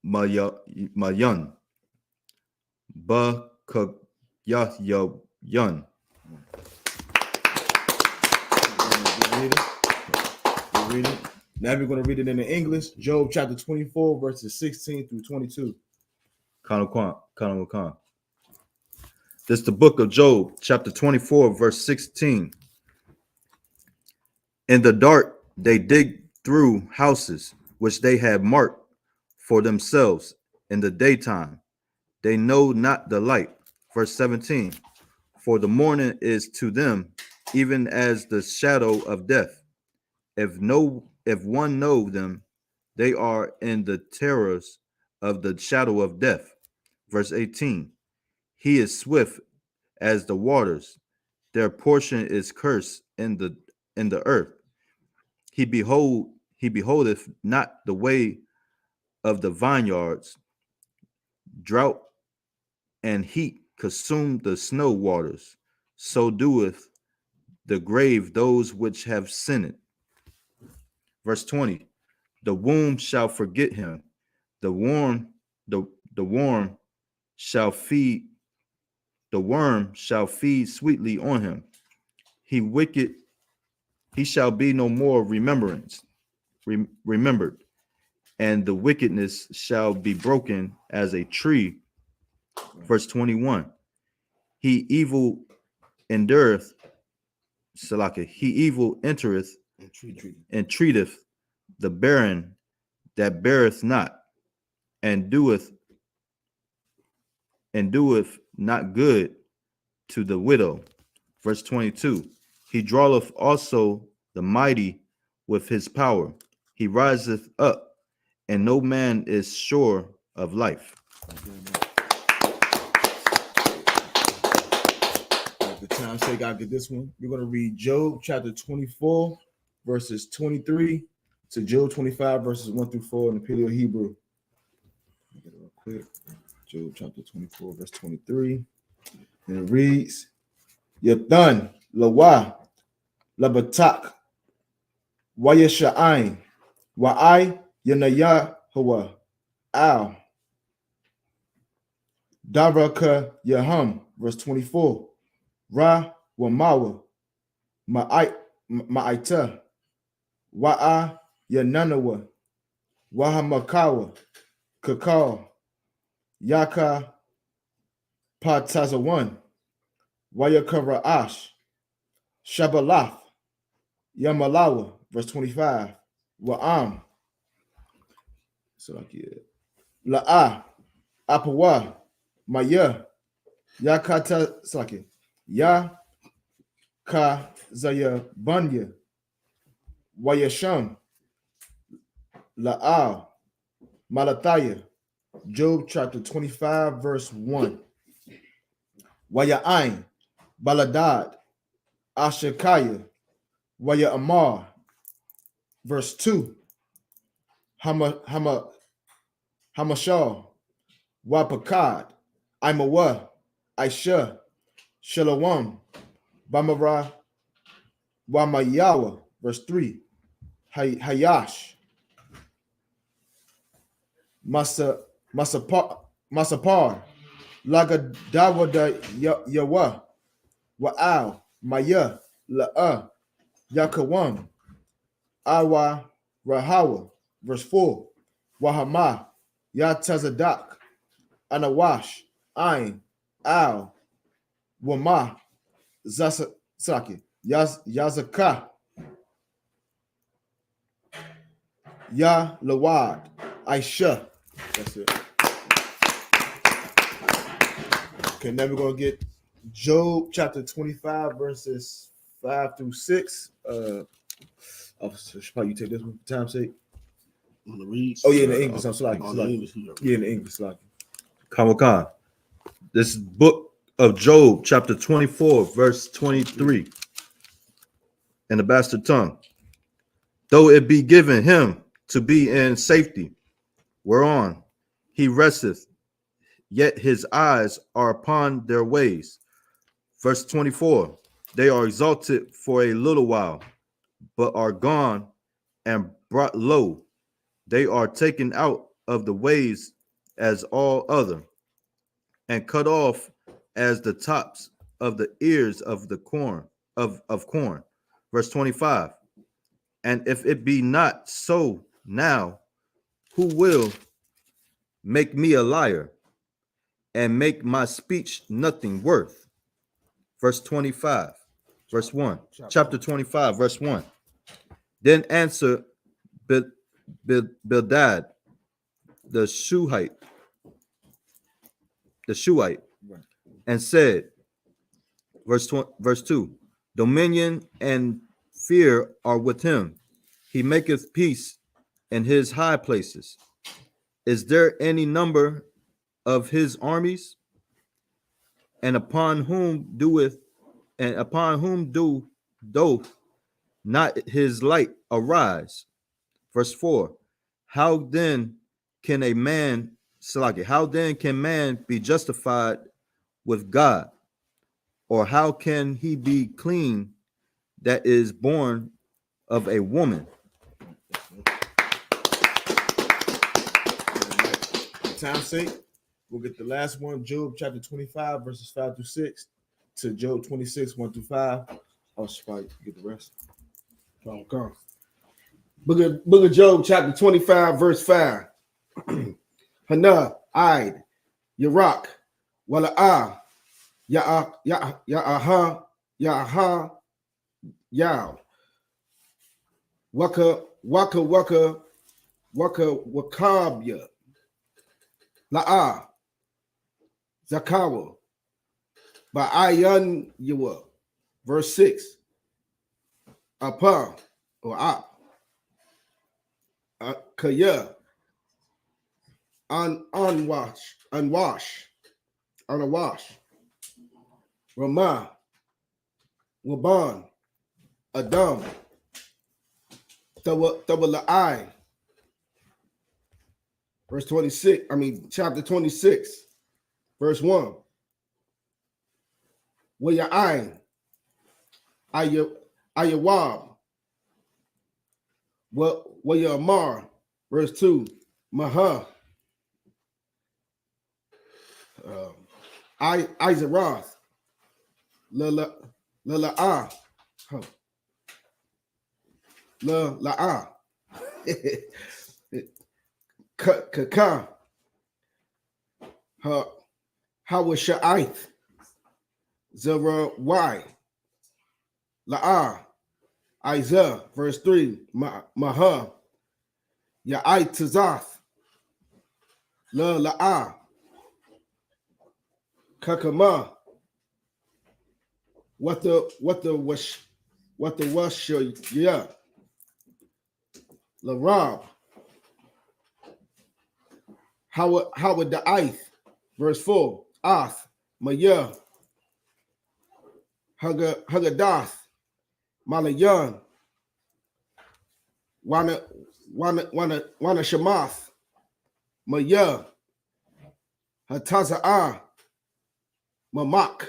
Mayan. Yun. Read it. Now we're going to read it in the English. Job chapter 24, verses 16 through 22. Khan. This is the book of Job, chapter 24, verse 16. In the dark, they dig through houses which they had marked for themselves. In the daytime, they know not the light. Verse 17. For the morning is to them even as the shadow of death. If one know them, they are in the terrors of the shadow of death. Verse 18. He is swift as the waters. Their portion is cursed in the earth. He beholdeth not the way of the vineyards. Drought and heat consume the snow waters. So doeth the grave those which have sinned. Verse 20. The womb shall forget him. The worm shall feed. The worm shall feed sweetly on him. He shall be no more remembered, and the wickedness shall be broken as a tree. Verse 21. He evil endureth, Salaka. He evil entereth and treateth the barren that beareth not, and doeth not good to the widow. Verse 22. He draweth also the mighty with his power. He riseth up, and no man is sure of life. For time's sake, I'll get this one. We're going to read Job chapter 24, verses 23 to Job 25, verses 1 through 4 in the Paleo Hebrew. Get it real quick. Job chapter 24, verse 23. And it reads, Yathan, Lawa, Labatak, Wayesha'ain, Wa'ai, Yanaya, Hawa, Al, Daraka, Yaham, verse 24. Ra, Wamawa, Ma'aita, Wa'a, Yananawa, Wahamakawa, Kakal, Yaka, Patazawan, Wayakara Ash, Shabalath, Yamalawa, verse 25. Wa'am. So like La'a. Apawa. Maya. Yakata Saki. Ya Ka Zaya Banya. Wayasham. La'a. Malathaya. Job chapter 25, verse 1. Waya'ain. Baladad. Ashakaya. Waya Amar. Verse 2. Hamashal. Wapakad. Imawa. Aisha. Shalawam. Bamara. Wamayawa. Verse 3. Hayash. Masapar. Lagadawada Yawa. Wa'al. Maya. La'a. Yakawam. Awa Rahawa. Verse 4. Wahama. Yatazadak. Anawash. Ain. Al. Wama. Zasaki. Yazaka. Ya Lawad. Aisha. That's it. Okay, now we're going to get Job chapter 25, verses 5 through 6. Officer, should probably take this one for time's sake. On the read. Oh, yeah, in the English. I'm sorry. Yeah, in the English. Kamakan. This book of Job, chapter 24, verse 23. In the bastard tongue. Though it be given him to be in safety, whereon he resteth, yet his eyes are upon their ways. Verse 24. They are exalted for a little while, but are gone and brought low. They are taken out of the ways as all other, and cut off as the tops of the ears of the corn of corn. Verse 25. And if it be not so now, who will make me a liar and make my speech nothing worth? Verse 25, verse 1, chapter 25, verse 1. Then answered Bildad, the Shuhite, and said, verse 2, dominion and fear are with him. He maketh peace in his high places. Is there any number of his armies? And upon whom doth not his light arise? Verse 4. How then can man be justified with God? Or how can he be clean that is born of a woman? For time's sake, we'll get the last one, Job chapter 25, verses 5 through 6, to Job 26, 1 through 5. I'll probably get the rest. Okay. Book of Job, chapter 25, verse 5. Hana, Ide, Yarak, Wala'ah, Ya'aha, Yao, Waka, Wakabya, La'ah, Zakawa, Ba'ayan Yawa. Verse 6. Apa, or Ap, Kaya, unwash, Ramah, Waban, Adam, Tawala'ai. Verse 26, chapter 26, verse 1. Waya'ain, Ayawab, Wayamar, verse 2. Maha, Izaroth, La'ah, La'ah, Kaka, Hawasha'ith, Zara Y, La'ah, Isaiah, verse 3, Maha, Yaitazath, La La'a, Kakama, what the wash, yeah, La Rob, how would the Ith, verse 4, Ath, Maya, Hagadath, Malayan, Wana Shamath, Maya, Hataza'ah, Mamak,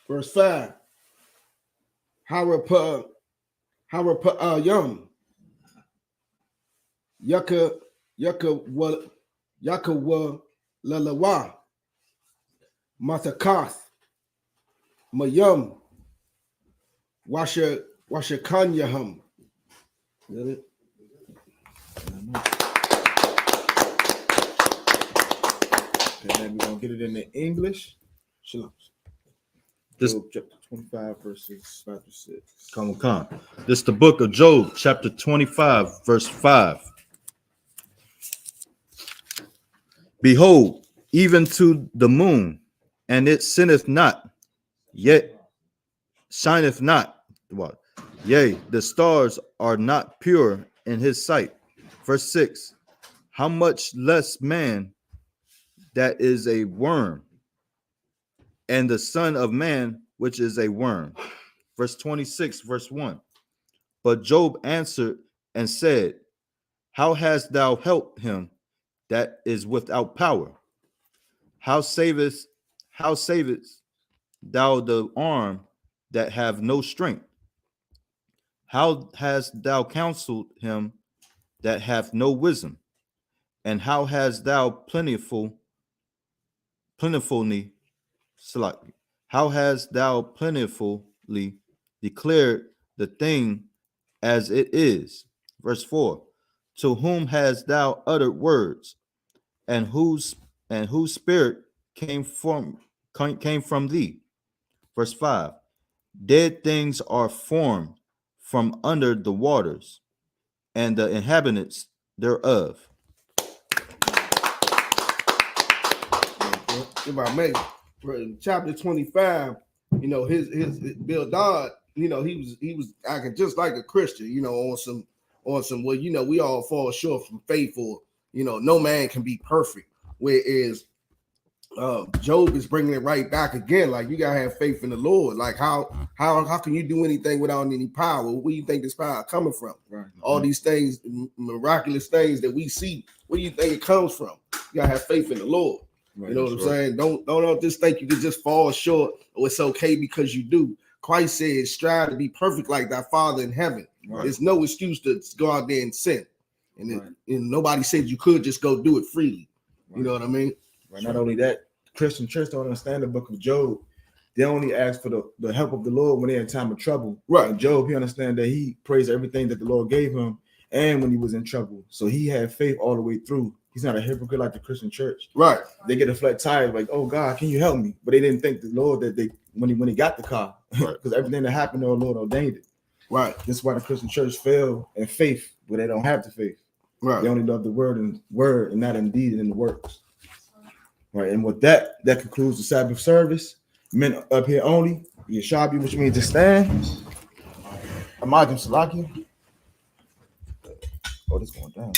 verse 5, Harapayam, Yaka wa Lalawa, Matakath, Mayum, Washakanyahum. Is that it? Okay, then we're gonna get it in the English. Shalom. This Job chapter 25, verses 5 to 6. come on. This is the book of Job, chapter 25, verse 5. Behold, even to the moon, and it sinneth not, yet shineth not. What? Yea, the stars are not pure in his sight. Verse 6. How much less man that is a worm, and the son of man which is a worm. Verse 26, verse 1. But Job answered and said, how hast thou helped him that is without power? How savest thou the arm that have no strength? How hast thou counseled him that hath no wisdom? And how hast thou plentifully, how hast thou plentifully declared the thing as it is? Verse 4. To whom hast thou uttered words, and whose spirit came from thee? Verse 5. Dead things are formed from under the waters, and the inhabitants thereof. If I may, chapter 25, his Bildad, he was acting just like a Christian, on some well, we all fall short from faith, or no man can be perfect. Whereas Job is bringing it right back again, like you gotta have faith in the Lord. Like how can you do anything without any power? Where do you think this power coming from? Right. All these things, miraculous things that we see, where do you think it comes from? You gotta have faith in the Lord. Right. You know what I'm saying? Don't just think you can just fall short, or it's okay because you do. Christ said, strive to be perfect like thy Father in heaven. Right. There's no excuse to go out there and sin. And, right. And nobody said you could just go do it freely. Right. You know what I mean? Right. Not only that, Christian church don't understand the book of Job. They only ask for the help of the Lord when they're in time of trouble. Right. And Job, he understand that he praised everything that the Lord gave him, and when he was in trouble. So he had faith all the way through. He's not a hypocrite like the Christian church. Right. They get a flat tire, like, oh God, can you help me? But they didn't thank the Lord that they when he got the car. Because right. Everything that happened, the Lord ordained it. Right. That's why the Christian church fail in faith, but they don't have the faith. Right. They only love the word and not in deed and in the works. Right. And with that concludes the Sabbath service. Men up here only. Yashabi, which means to stand. Imagine Salaki. Oh, this going down.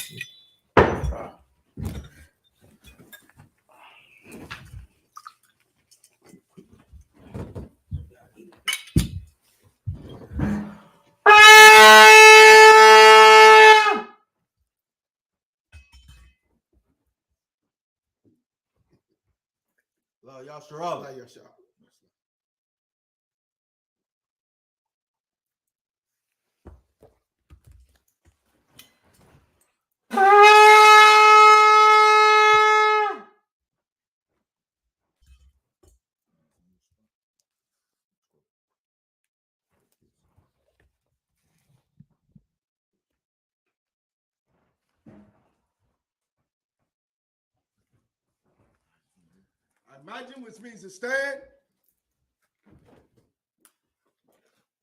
Imagine, which means to stand.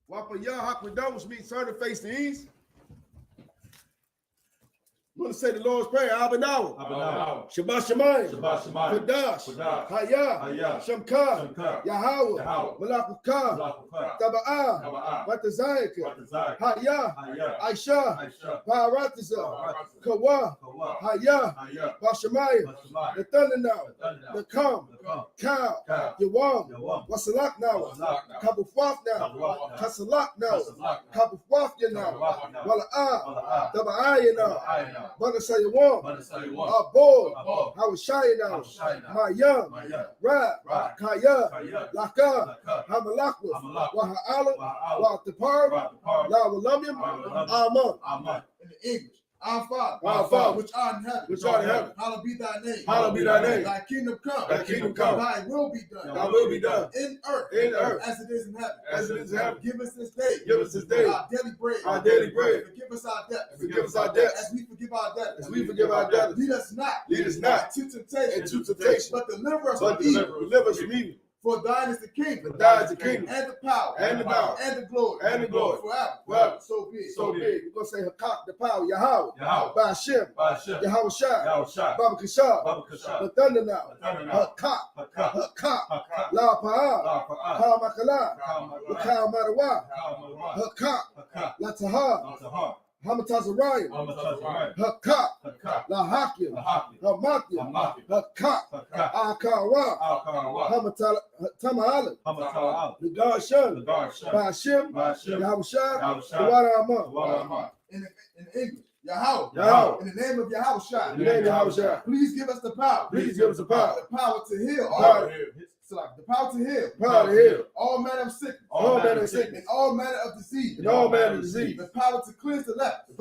Wapa Yah Hakwadam, which means turn to face the east. want to say the Lord's Prayer. Abanawa. Shabbat Shemayim. Kadash. Hayah. Shamka. Yahweh. Malakukah. Taba'ah. Matazayaka. Hayah. Aisha. Paratisa. Kawa. Hayah. Bashamayim. The thunder now. The calm. Cow. Yawam. Wasalak now. Kabufaf now. Kasalak now. Kabufaf now. Wala'ah. Taba'ah now. Banasayawam. Abod. Hawashaya now. Mayam. Rab. Kaya. Laka. Hamalakwa. Waha'ala. Wa'atapar. La'walamyam. Amen. In the English. Our Father, which art in heaven, hallowed be thy name. Thy kingdom come. Thy will be done. In earth, as it is in heaven. Give us this day. Our daily bread. Forgive us our debts. As we forgive our debtors. Lead us not into temptation. But deliver us from evil. For thine is the kingdom, and the power, and the glory, forever. So be it. We're gonna say Hakak, the power, Yahweh, Ba'ashem, Yahweh Shai, Baba Kashab, the thunder now, Hakak, La Pa'ah, Ka Makala, Ka Marawa, Hakak, La Tahar, Hamatazariah, Hakak, La Hakim, Hamakim, Hakak, Akara, Hamatala, the God Shun, Ba'ashem, Yahweh Shai, the water Amah. In English, Yahweh. In the name of Yahweh Shai. Please give us the power. The power to heal. The power to heal. All manner of sickness. And all manner of disease. The power to cleanse the leper. The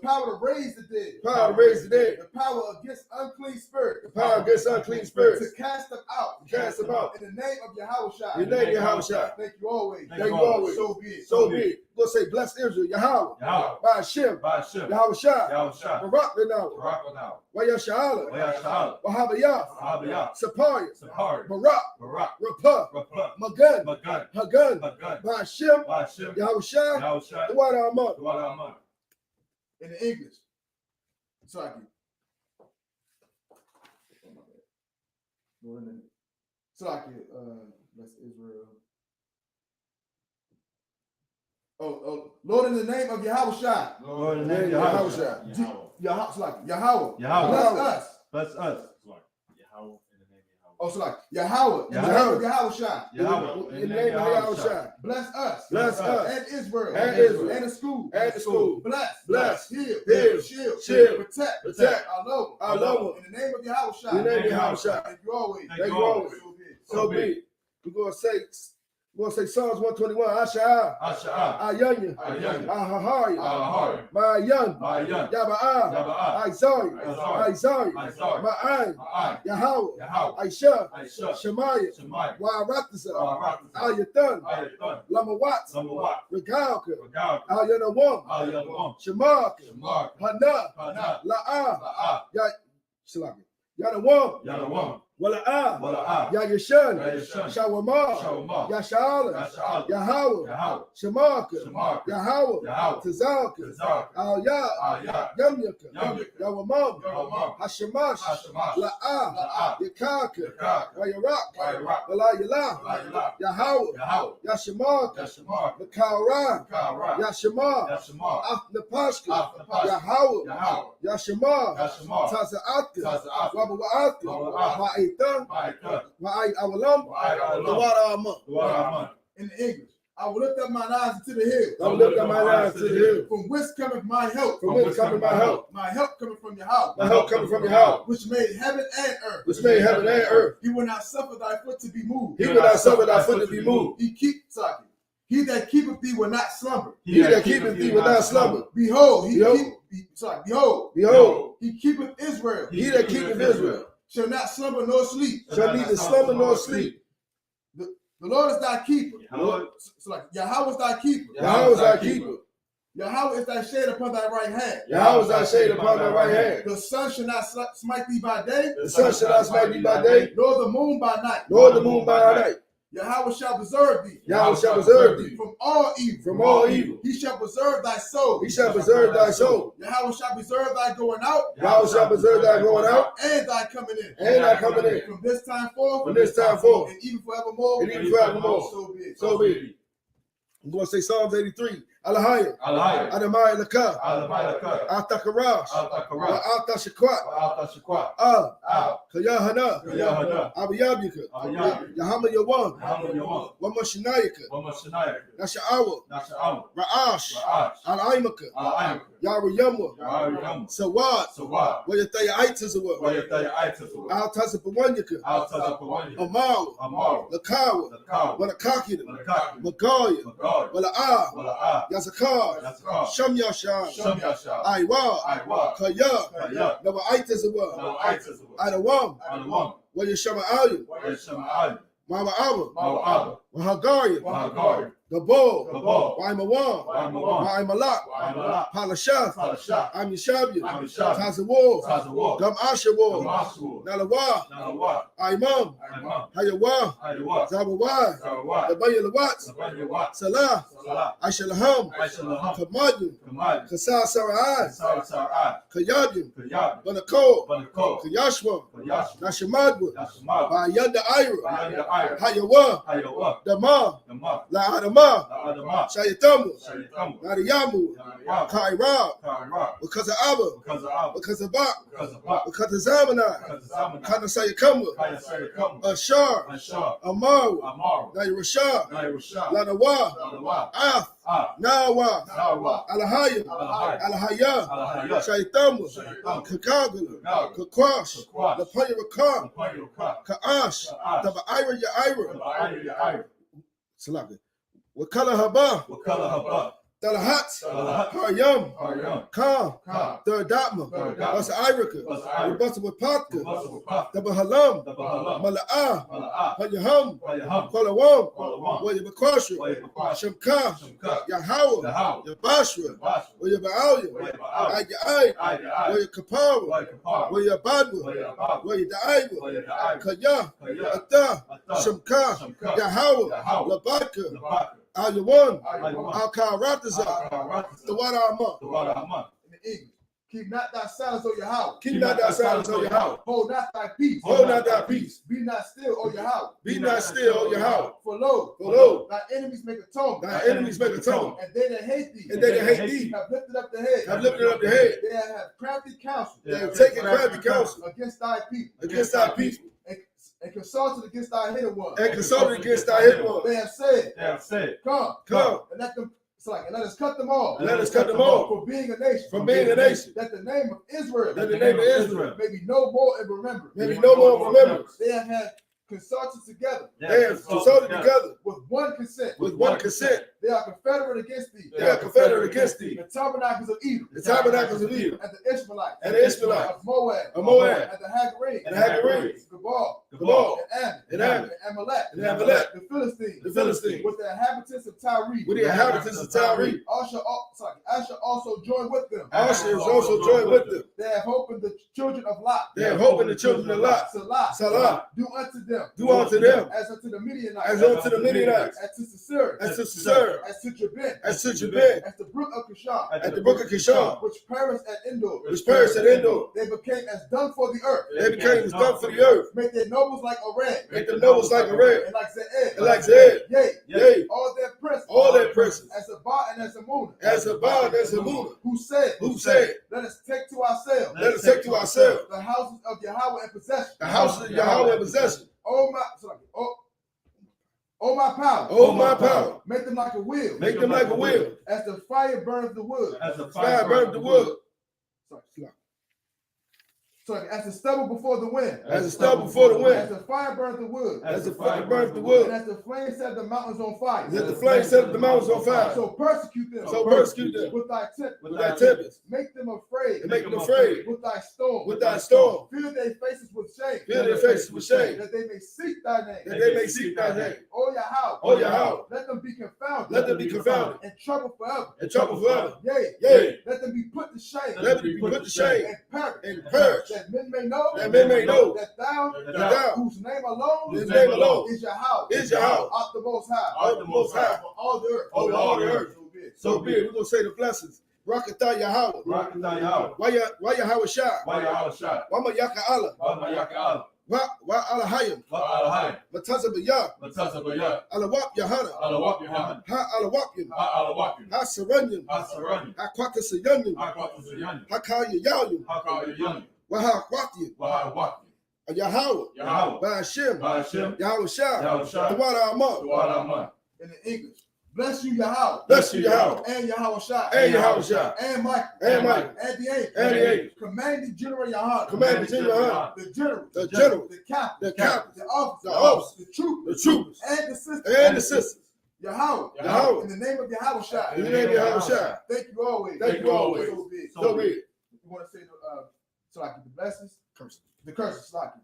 power to raise the dead. The power against unclean spirits. To cast them out. In the name of Yahweh Shai. Thank you always. So be it. We're going to say, bless Israel, Yahweh, Ba'ashem, Yahweh Shai, Barak Lenau, Wayashala, Wahabayah, Sapariah, Barak, Rapah, Magun, Hagun, Ba'ashem, Yahweh Shai, the water Amah. In the English. Sorry. Bless Israel. Lord, in the name of Yahweh Shai. Yahweh. Bless us. Yahweh. In the name of Yahweh Shai. In the name of Yahweh Shai. Bless us. And Israel. And the school. Bless. Heal. Shield. Protect. Our Lord. In the name of Yahweh Shai. Thank you always. So be it. We're going to say Psalms 121, Asha'ah, Ayanya, Ahahari, Ma'ayan, Yaba'ah, Isaiah, Ma'an, Yahweh, Aisha, Shemaiah, Wa'aratasa, Ayatan, Lamawat, Regalka, Ayanawam, Shemak, Hana, La'ah, Yanawam, Wala'ah, Yayashan, Shawamah, Yashala, Yahweh, Shemaka, Yahweh, Tazalka, Al-Yah, Yamyaka, Yawamam, Hashemash, La'ah, Yakaka, Wayarak, Walayala, Yahweh, Yashemaka, Makara, Yashema, Afnapashka, Yahweh, Yashema, Taza'atka, Wabawa'atka, in the English, I will lift up my eyes to the hill. From whence cometh my help? My help cometh from Yahweh. Which made heaven and earth. He will not suffer thy foot to be moved. He that keepeth thee will not slumber. Behold, he keepeth Israel. Shall not slumber nor sleep. The Lord is thy keeper. Yahweh is thy keeper. Yahweh is thy shade upon thy right hand. The sun shall not smite thee by day. Nor the moon by night. Yahweh shall preserve thee. Yahweh shall preserve thee From all evil. from all evil. He shall preserve thy soul. He shall preserve thy soul. Yahweh shall preserve thy going out. Yahweh shall preserve thy going out And thy coming in. and thy coming in. From this time forth. From this time forth. And even forevermore. And even forevermore. So be it. So be it. I'm going to say Psalms 83. Alahaya. Alahaya. Adamai Laka. Adamai Laka. Atakarash. Atakarash. Atashakwat. Yahanna. Yahanna. Abiyabika. Abiyabika. Yahanna Yawan. Yahanna. Wamashinayaka. Wamashinayaka. Nasha'awa. Nasha'awa. Ra'ash. Ra'ash. Al-Aimaka. Al-Aimaka. Yarayamwa. Yarayamwa. Sawad. Sawad. Wayataya Aitazawa. Wayataya Aitazawa. Al-Tazapawanyaka. Al-Tazapawanyaka. Amaw. Amaw. Lakawa. Lakawa. Walakakida. Walakakida. Magaya. Magaya. Wala'a. Wala'a. Yazakar. Yazakar. Shamyashan. Shamyashan. Aiwa. Aiwa. Kaya. Kaya. Nawa Aitazawa. Nawa Aitazawa. Adawam. Adawam. Wayashama'ayu. Wayashama'ayu. Mawa'aba. Mawa'aba. Wahagaya. Wahagaya. Gabor. Gabor. Waimawan. Waimawan. Waimalak. Waimalak. Palashah. Palashah. Amishabya. Amishabya. Tazawar. Tazawar. Gam Ashawar. Damascus. Nalawa. Nalawa. Imam. Imam. Hayawa. Hayawa. Zawawai. Zawawai. Labayalawat. Labayalawat. Salah. Salah. Aishalaham. Aishalaham. Kamadyu. Kamadyu. Kasar Sara'ai. Sarai. Kayadim. Kayab. Banako. Banako. Kayashwa. Kayashwa. Nashamadwa. Yashimad. Bayanda Ira. Bayanda Ira. Hayawa. Hayawa. Dama. Dama. La Adama. Adama. Shayatamu. Shayatamu. Nadiyamu. Yahweh. Kairab. Kairab. Because of Abba. Because of Abba. Because of Bak. Because of Bak. Because of Zamanai. Because of Zamanai. Kana Sayakamwa. Kaya Sayakam. Ashar. Ashar. Amaru. Amaru. Nairashah. Nairashah. Lanawa. Lanawa. Af. Ah. Nawa. Nawa. Alahaya. Alahaya. Alahaya. Alahaya. Shayatamu. Shayatamu. Kakagala. Kakagala. Kakwash. Kakwash. Lapaya Rakam. Lapayuka. Kaash. Kaash. Tabaira Yaira. Ira. Salaka. Wakala Haba. Wakala Haba. Talahat. Talahat. Haryam. Haryam. Kam. Kam. Thirdatma. Third Datma. Wasa Irika. Wasa Irika. Wabasa Wapatka. Wabasa Tabahalam. Tabahalam. Mala'a. Mala'a. Hayaham. Hayaham. Kwalawam. Kwalawam. Wayabakosha. Wayabakosha. Shamka. Shamka. Yahawa. Yahawa. Yabashra. Yabashra. Wayaba'alya. Wayaba'alya. Ayai. Ayai. Wayakapara. Wayakapara. Wayabadwa. Wayabadwa. Wayadaiwa. Wayadaiwa. Kaya. Kaya. Ata. Ata. Shamka. Shamka. Yahawa. Yahawa. Labaka. Labaka. Ayawan. Ayawan. Al-Karatazah. The water Amma. The water Amma. In the English. Keep not thy silence, O Yahweh. Keep not thy silence, O Yahweh. Hold not thy peace. Hold not thy peace. Be not still, O Yahweh. Be not still, O Yahweh. For lo, For lo, thy enemies make atonement. thy enemies make atonement. And they that hate thee. And they that hate thee have lifted up the head. have lifted up the head. They have crafty counsel. They have taken crafty counsel Against thy people. against thy people. And consulted against thy hidden ones. And consulted against thy hidden ones. They have said, They have said, Come, Come, and let them. And let us cut them off. let us cut them off For being a nation. from being a nation. That the name of Israel. That the name of Israel may be no more in remembrance. may be no more remembrance. They have had consulted together They have consulted together with one consent. with one consent. They are confederate against thee. They are confederate against thee. The tabernacles of Edom. The tabernacles of Edom. And the Ishmaelites. And the Ishmaelites. Of Moab. Of Moab. And the Hagarenes. And the Hagarenes. Gebal. Gebal. And Ammon. And Ammon. And Amalek. And Amalek. The Philistines. The Philistines. With the inhabitants of Tyre. With the inhabitants of Tyre. Asher also joined with them. Asher is also joined with them. They have hope in the children of Lot. They have hope in the children of Lot. Salah. Do unto them. Do unto them. As unto the Midianites. As unto the Midianites. As to Sisera. As to Sisera. As to Jabin. As to Jabin. As the brook of Kishon. At the brook of Kishon. Which perished at Endor. Which perished at Endor. They became as dung for the earth. They became as dung for the earth. Make their nobles like Arad. Make them nobles like a red. And like Zeed. And like Zed. Yea. All their princes. All their princes. As Abba and as Amunah. As Abba and as Amunah. Who said. Let us take to ourselves. Let us take to ourselves. The houses of Yahweh in possession. The houses of Yahweh in possession. Oh my power. Oh my power. Make them like a wheel. Make them like a wheel. As the fire burns the wood. As the Fire burns the wood. As the stubble before the wind. As the stubble before the wind. As the fire burns the wood. As the fire burns the wood. And as the flame set the mountains on fire. As the flame set the mountains on fire. So persecute them. With thy tempest. Make them afraid. And make them afraid. With thy storm. With thy storm. Fill their faces with shame. Fill their faces with shame. That they may seek thy name. That they may seek thy name. Oh Yahweh. Oh Yahweh. Let them be confounded. Let them be confounded. And trouble forever. And trouble forever. Yea. Let them be put to shame. Let it be put to shame. And perish. That men may know. That thou, whose name alone is your house. Is your house. Out the Most High. Out the Most High. For all the earth. Over all the earth. So So be it. We're going to say the blessings. Rakatha Yahweh. Why Yahweh Shai. Wama Yaka Allah. Wa Alahayim. Mataza Bayah. Alawap Yahanna. Ha Alawapim. Ha Saranyim. Ha Kwakasayanyim. Ha Kayayayim. Waha Kwakyim. Yahweh. By Hashem. Yahweh Shai. Tawada Amah. In the English. Bless you, Yahweh. Bless you, Yahweh. And Yahweh Shai. And Yahweh Shai. And Michael. And Michael. And the angels. Commanding General Yahanna. Commanding General Yahanna. The general. The general. The captain. The captain. The officer. The officer. The troopers. The troopers. And the sisters. And the sisters. Yahweh. In the name of Yahweh Shai. In the name of Yahweh Shai. Thank you always. Thank you always. So be it. You want to say the blessings? Curses. The curses, Slaki.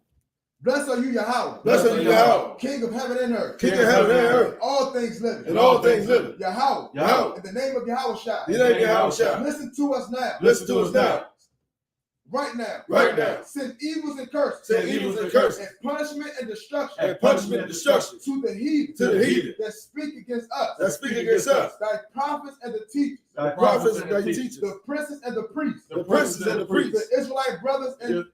Blessed are you, Yahweh. Blessed are you, Yahweh. King of heaven and earth. King of heaven and earth. All things living. And all things living. Yahweh. In the name of Yahweh Shai. In the name of Yahweh Shai. Listen to us now. Listen to us now. Right now. Right now. Send evils and curses. Send evils and curses. And punishment and destruction. And punishment and destruction. To the heathen. To the heathen. That speak against us. That speak against us. Thy prophets and the teachers. Thy prophets and the teachers. The princes and the priests. The princes and the priests. The Israelite brothers and the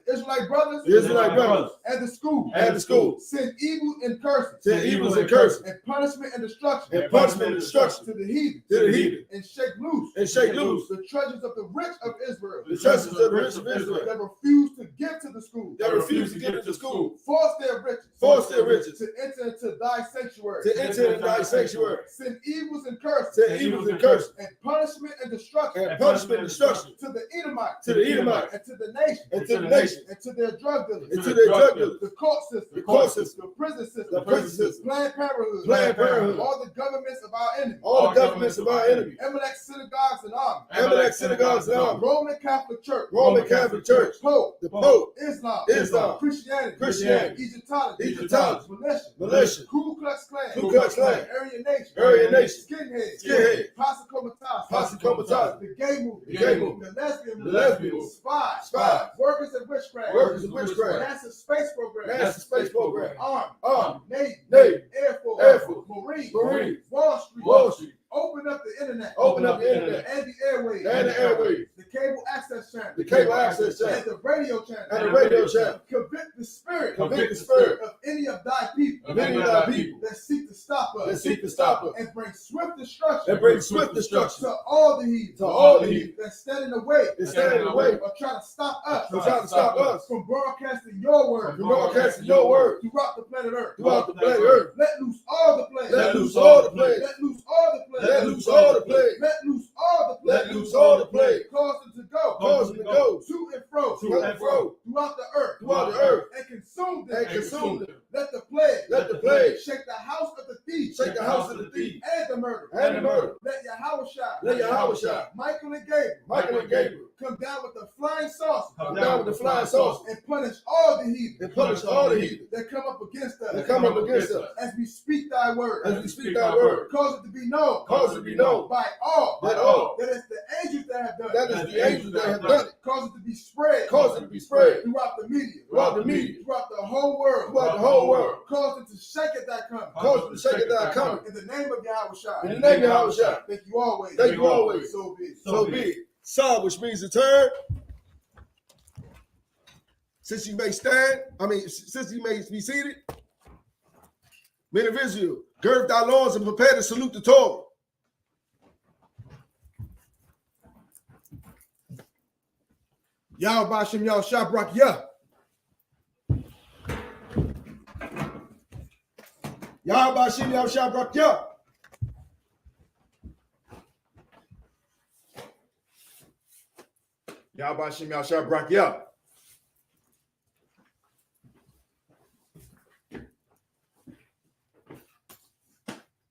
Israelite brothers. The Israelite brothers. And the school. And the school. Send evil and curses. Send evils and curses. And punishment and destruction. And punishment and destruction. To the heathen. To the heathen. And shake loose. And shake loose. The treasures of the rich of Israel. The treasures of the rich of Israel. That refuse to give to the school. That refuse to give to the school. Force their riches. Force their riches. To enter into thy sanctuary. To enter into thy sanctuary. Send evils and curses. Send evils and curses. And punishment and destruction. And punishment and destruction. To the Edomites. To the Edomites. And to the nation. And to the nation. And to their drug dealers. And to their drug dealers. The court system. The court system. The prison system. The prison system. Planned Parenthood. Planned Parenthood. All the governments of our enemies. All the governments of our enemies. Amalek synagogues and armies. Amalek synagogues and armies. Roman Catholic Church. Roman Catholic Church. Pope. The Pope. Islam. Christianity. Egyptology. Militia. Ku Klux Klan. Aryan Nation. Skinhead. Posse Comitatus. The gay movement. The lesbian. Spies. Workers of witchcraft. NASA space program. Army. Navy. Air Force. Marine. Wall Street. Open up the internet. And the airwaves. The cable access channel. And the radio channel. Convict the spirit. Of any of thy people. That seek to stop us. And bring swift destruction. To all the heathen. That stand in the way. Or try to stop us. From broadcasting your word. Throughout the planet Earth. Let loose all the plagues. Let loose all the plagues. Let loose all the plagues. Let loose all the plagues. Let loose all the plagues. Let loose all the plagues. Cause them to go. To and fro. Throughout the earth. And consume them. Let the plague. Shake the house of the thief. Shake the house of the thief. And the murder. Let Yahweh Shai. Michael and Gabriel. Come down with the flying saucer. And punish all the heathen. That come up against us. As we speak thy word. Cause it to be known. By all. That is the angels that have done it. Cause it to be spread. Throughout the media. Throughout the whole world. Cause it to shake at thy coming. In the name of Yahweh Shai. Thank you always. So be it. Saw, which means to turn. Since you may stand, since you may be seated. Men of Israel, gird thy loins and prepare to salute the Torah. Yahweh Bashem Yahweh Shabrak Yah. Yahweh Bashem Yahweh Shabrak Yah. Yahweh Bashem Yahweh Shabrak Yah.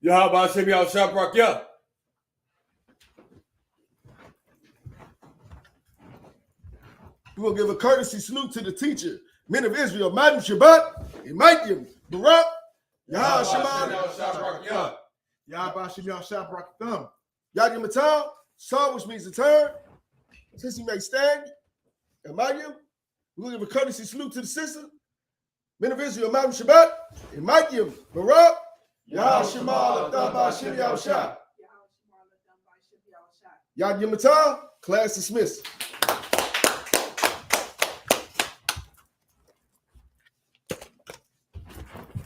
Yahweh Hashem Yahweh Shabrak Yah. We will give a courtesy salute to the teacher, men of Israel, Madam Shabbat, Imakim, Barak, Yahweh Shemad, Yahweh Bashem Yahweh Shabrak Thumb. Yadim Matal, Saw, which means to turn. Since you may stand, Amayim, we're going to give a courtesy salute to the sister. Men of Israel, Mount Shabbat, Amayim, Barak, Yahashima, Lataba, Shim Yahusha. Yad Yamatal, class dismissed.